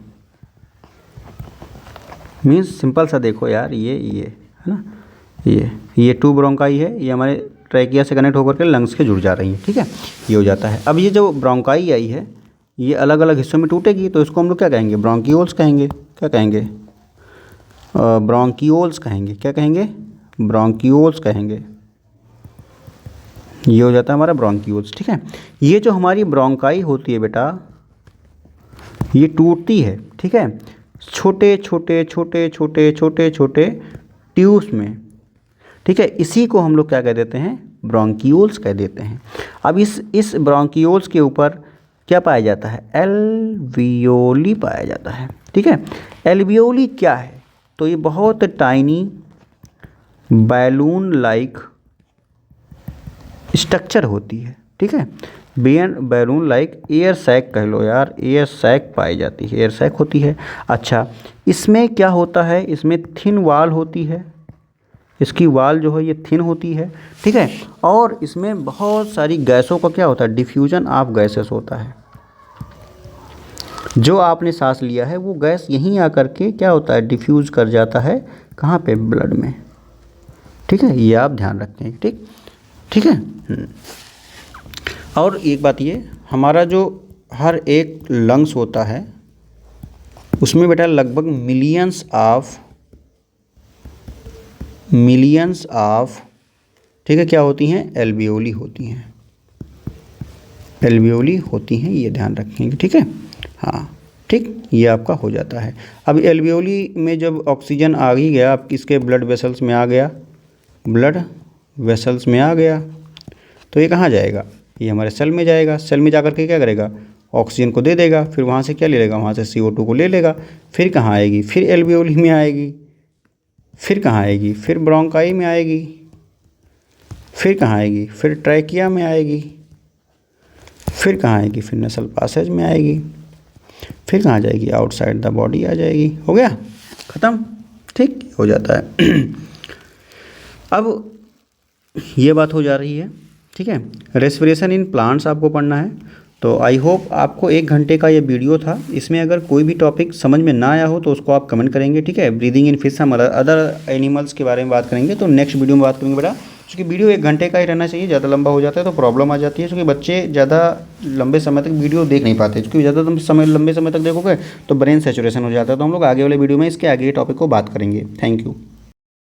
Means simple सा देखो यार, ये है ना, ये टू ब्रोंकाई है, ये हमारे ट्रैकिया से कनेक्ट होकर के लंग्स के जुड़ जा रही हैं। ठीक है, ये हो जाता है। अब ये जो ब्रोंकाई आई है ये अलग अलग हिस्सों में टूटेगी, तो इसको हम लोग क्या कहेंगे, ब्रोंकियोल्स कहेंगे। क्या कहेंगे, ब्रोंकियोल्स कहेंगे। क्या कहेंगे, ब्रोंकियोल्स कहेंगे। ये हो जाता है हमारा ब्रोंकियोल्स। ठीक है, ये जो हमारी ब्रोंकाई होती है बेटा, ये टूटती है। ठीक है, छोटे छोटे छोटे छोटे छोटे छोटे ट्यूब्स में, ठीक है। इसी को हम लोग क्या कह देते हैं, ब्रोंकियोल्स कह देते हैं। अब इस ब्रोंकियोल्स के ऊपर क्या पाया जाता है, एल्वियोली पाया जाता है, ठीक है। एल्वियोली क्या है, तो ये बहुत टाइनी बैलून लाइक स्ट्रक्चर होती है, ठीक है। बैलून लाइक एयर सैक कह लो यार, एयर सैक पाई जाती है, एयर सैक होती है। अच्छा, इसमें क्या होता है, इसमें थिन वाल होती है, इसकी वाल जो है ये थिन होती है, ठीक है। और इसमें बहुत सारी गैसों का क्या होता है, डिफ्यूजन ऑफ गैसेस होता है। जो आपने सांस लिया है वो गैस यहीं आकर के क्या होता है, डिफ्यूज़ कर जाता है, कहाँ पे, ब्लड में, ठीक है। ये आप ध्यान रखें, ठीक है। और एक बात ये, हमारा जो हर एक लंग्स होता है उसमें बेटा लगभग मिलियंस ऑफ, ठीक है, क्या होती हैं, एल्वियोली होती हैं, एल्वियोली होती हैं, ये ध्यान रखेंगे, ठीक है। हाँ ठीक, ये आपका हो जाता है। अब एल्वियोली में जब ऑक्सीजन आ ही गया, आप इसके ब्लड वेसल्स में आ गया, ब्लड वेसल्स में आ गया, तो ये कहाँ जाएगा, ये हमारे सेल में जाएगा। सेल में जाकर के क्या करेगा, ऑक्सीजन को दे देगा, फिर वहाँ से क्या ले लेगा, वहाँ से CO2 को ले लेगा, फिर कहाँ आएगी, फिर एल्वियोली में आएगी, फिर कहाँ आएगी, फिर ब्रोंकाई में आएगी, फिर कहाँ आएगी, फिर ट्रैकिया में आएगी, फिर कहाँ आएगी, फिर नसल पासेज में आएगी, फिर कहाँ जाएगी, आउटसाइड द बॉडी आ जाएगी। हो गया, ख़त्म, ठीक हो जाता है। अब ये बात हो जा रही है, ठीक है। रेस्पिरेशन इन प्लांट्स आपको पढ़ना है। तो आई होप आपको 1 घंटे का ये वीडियो था, इसमें अगर कोई भी टॉपिक समझ में ना आया हो तो उसको आप कमेंट करेंगे, ठीक है। ब्रीदिंग इन फिश, हम अदर एनिमल्स के बारे में बात करेंगे, तो नेक्स्ट वीडियो में बात करेंगे बेटा। क्योंकि वीडियो 1 घंटे का ही रहना चाहिए, ज़्यादा लंबा हो जाता है तो प्रॉब्लम आ जाती है, क्योंकि बच्चे ज़्यादा लंबे समय तक वीडियो देख नहीं पाते, क्योंकि ज़्यादा लंबे समय तक देखोगे तो ब्रेन सैचुरेशन हो जाता है। तो हम लोग आगे वाले वीडियो में इसके आगे टॉपिक को बात करेंगे। Thank you.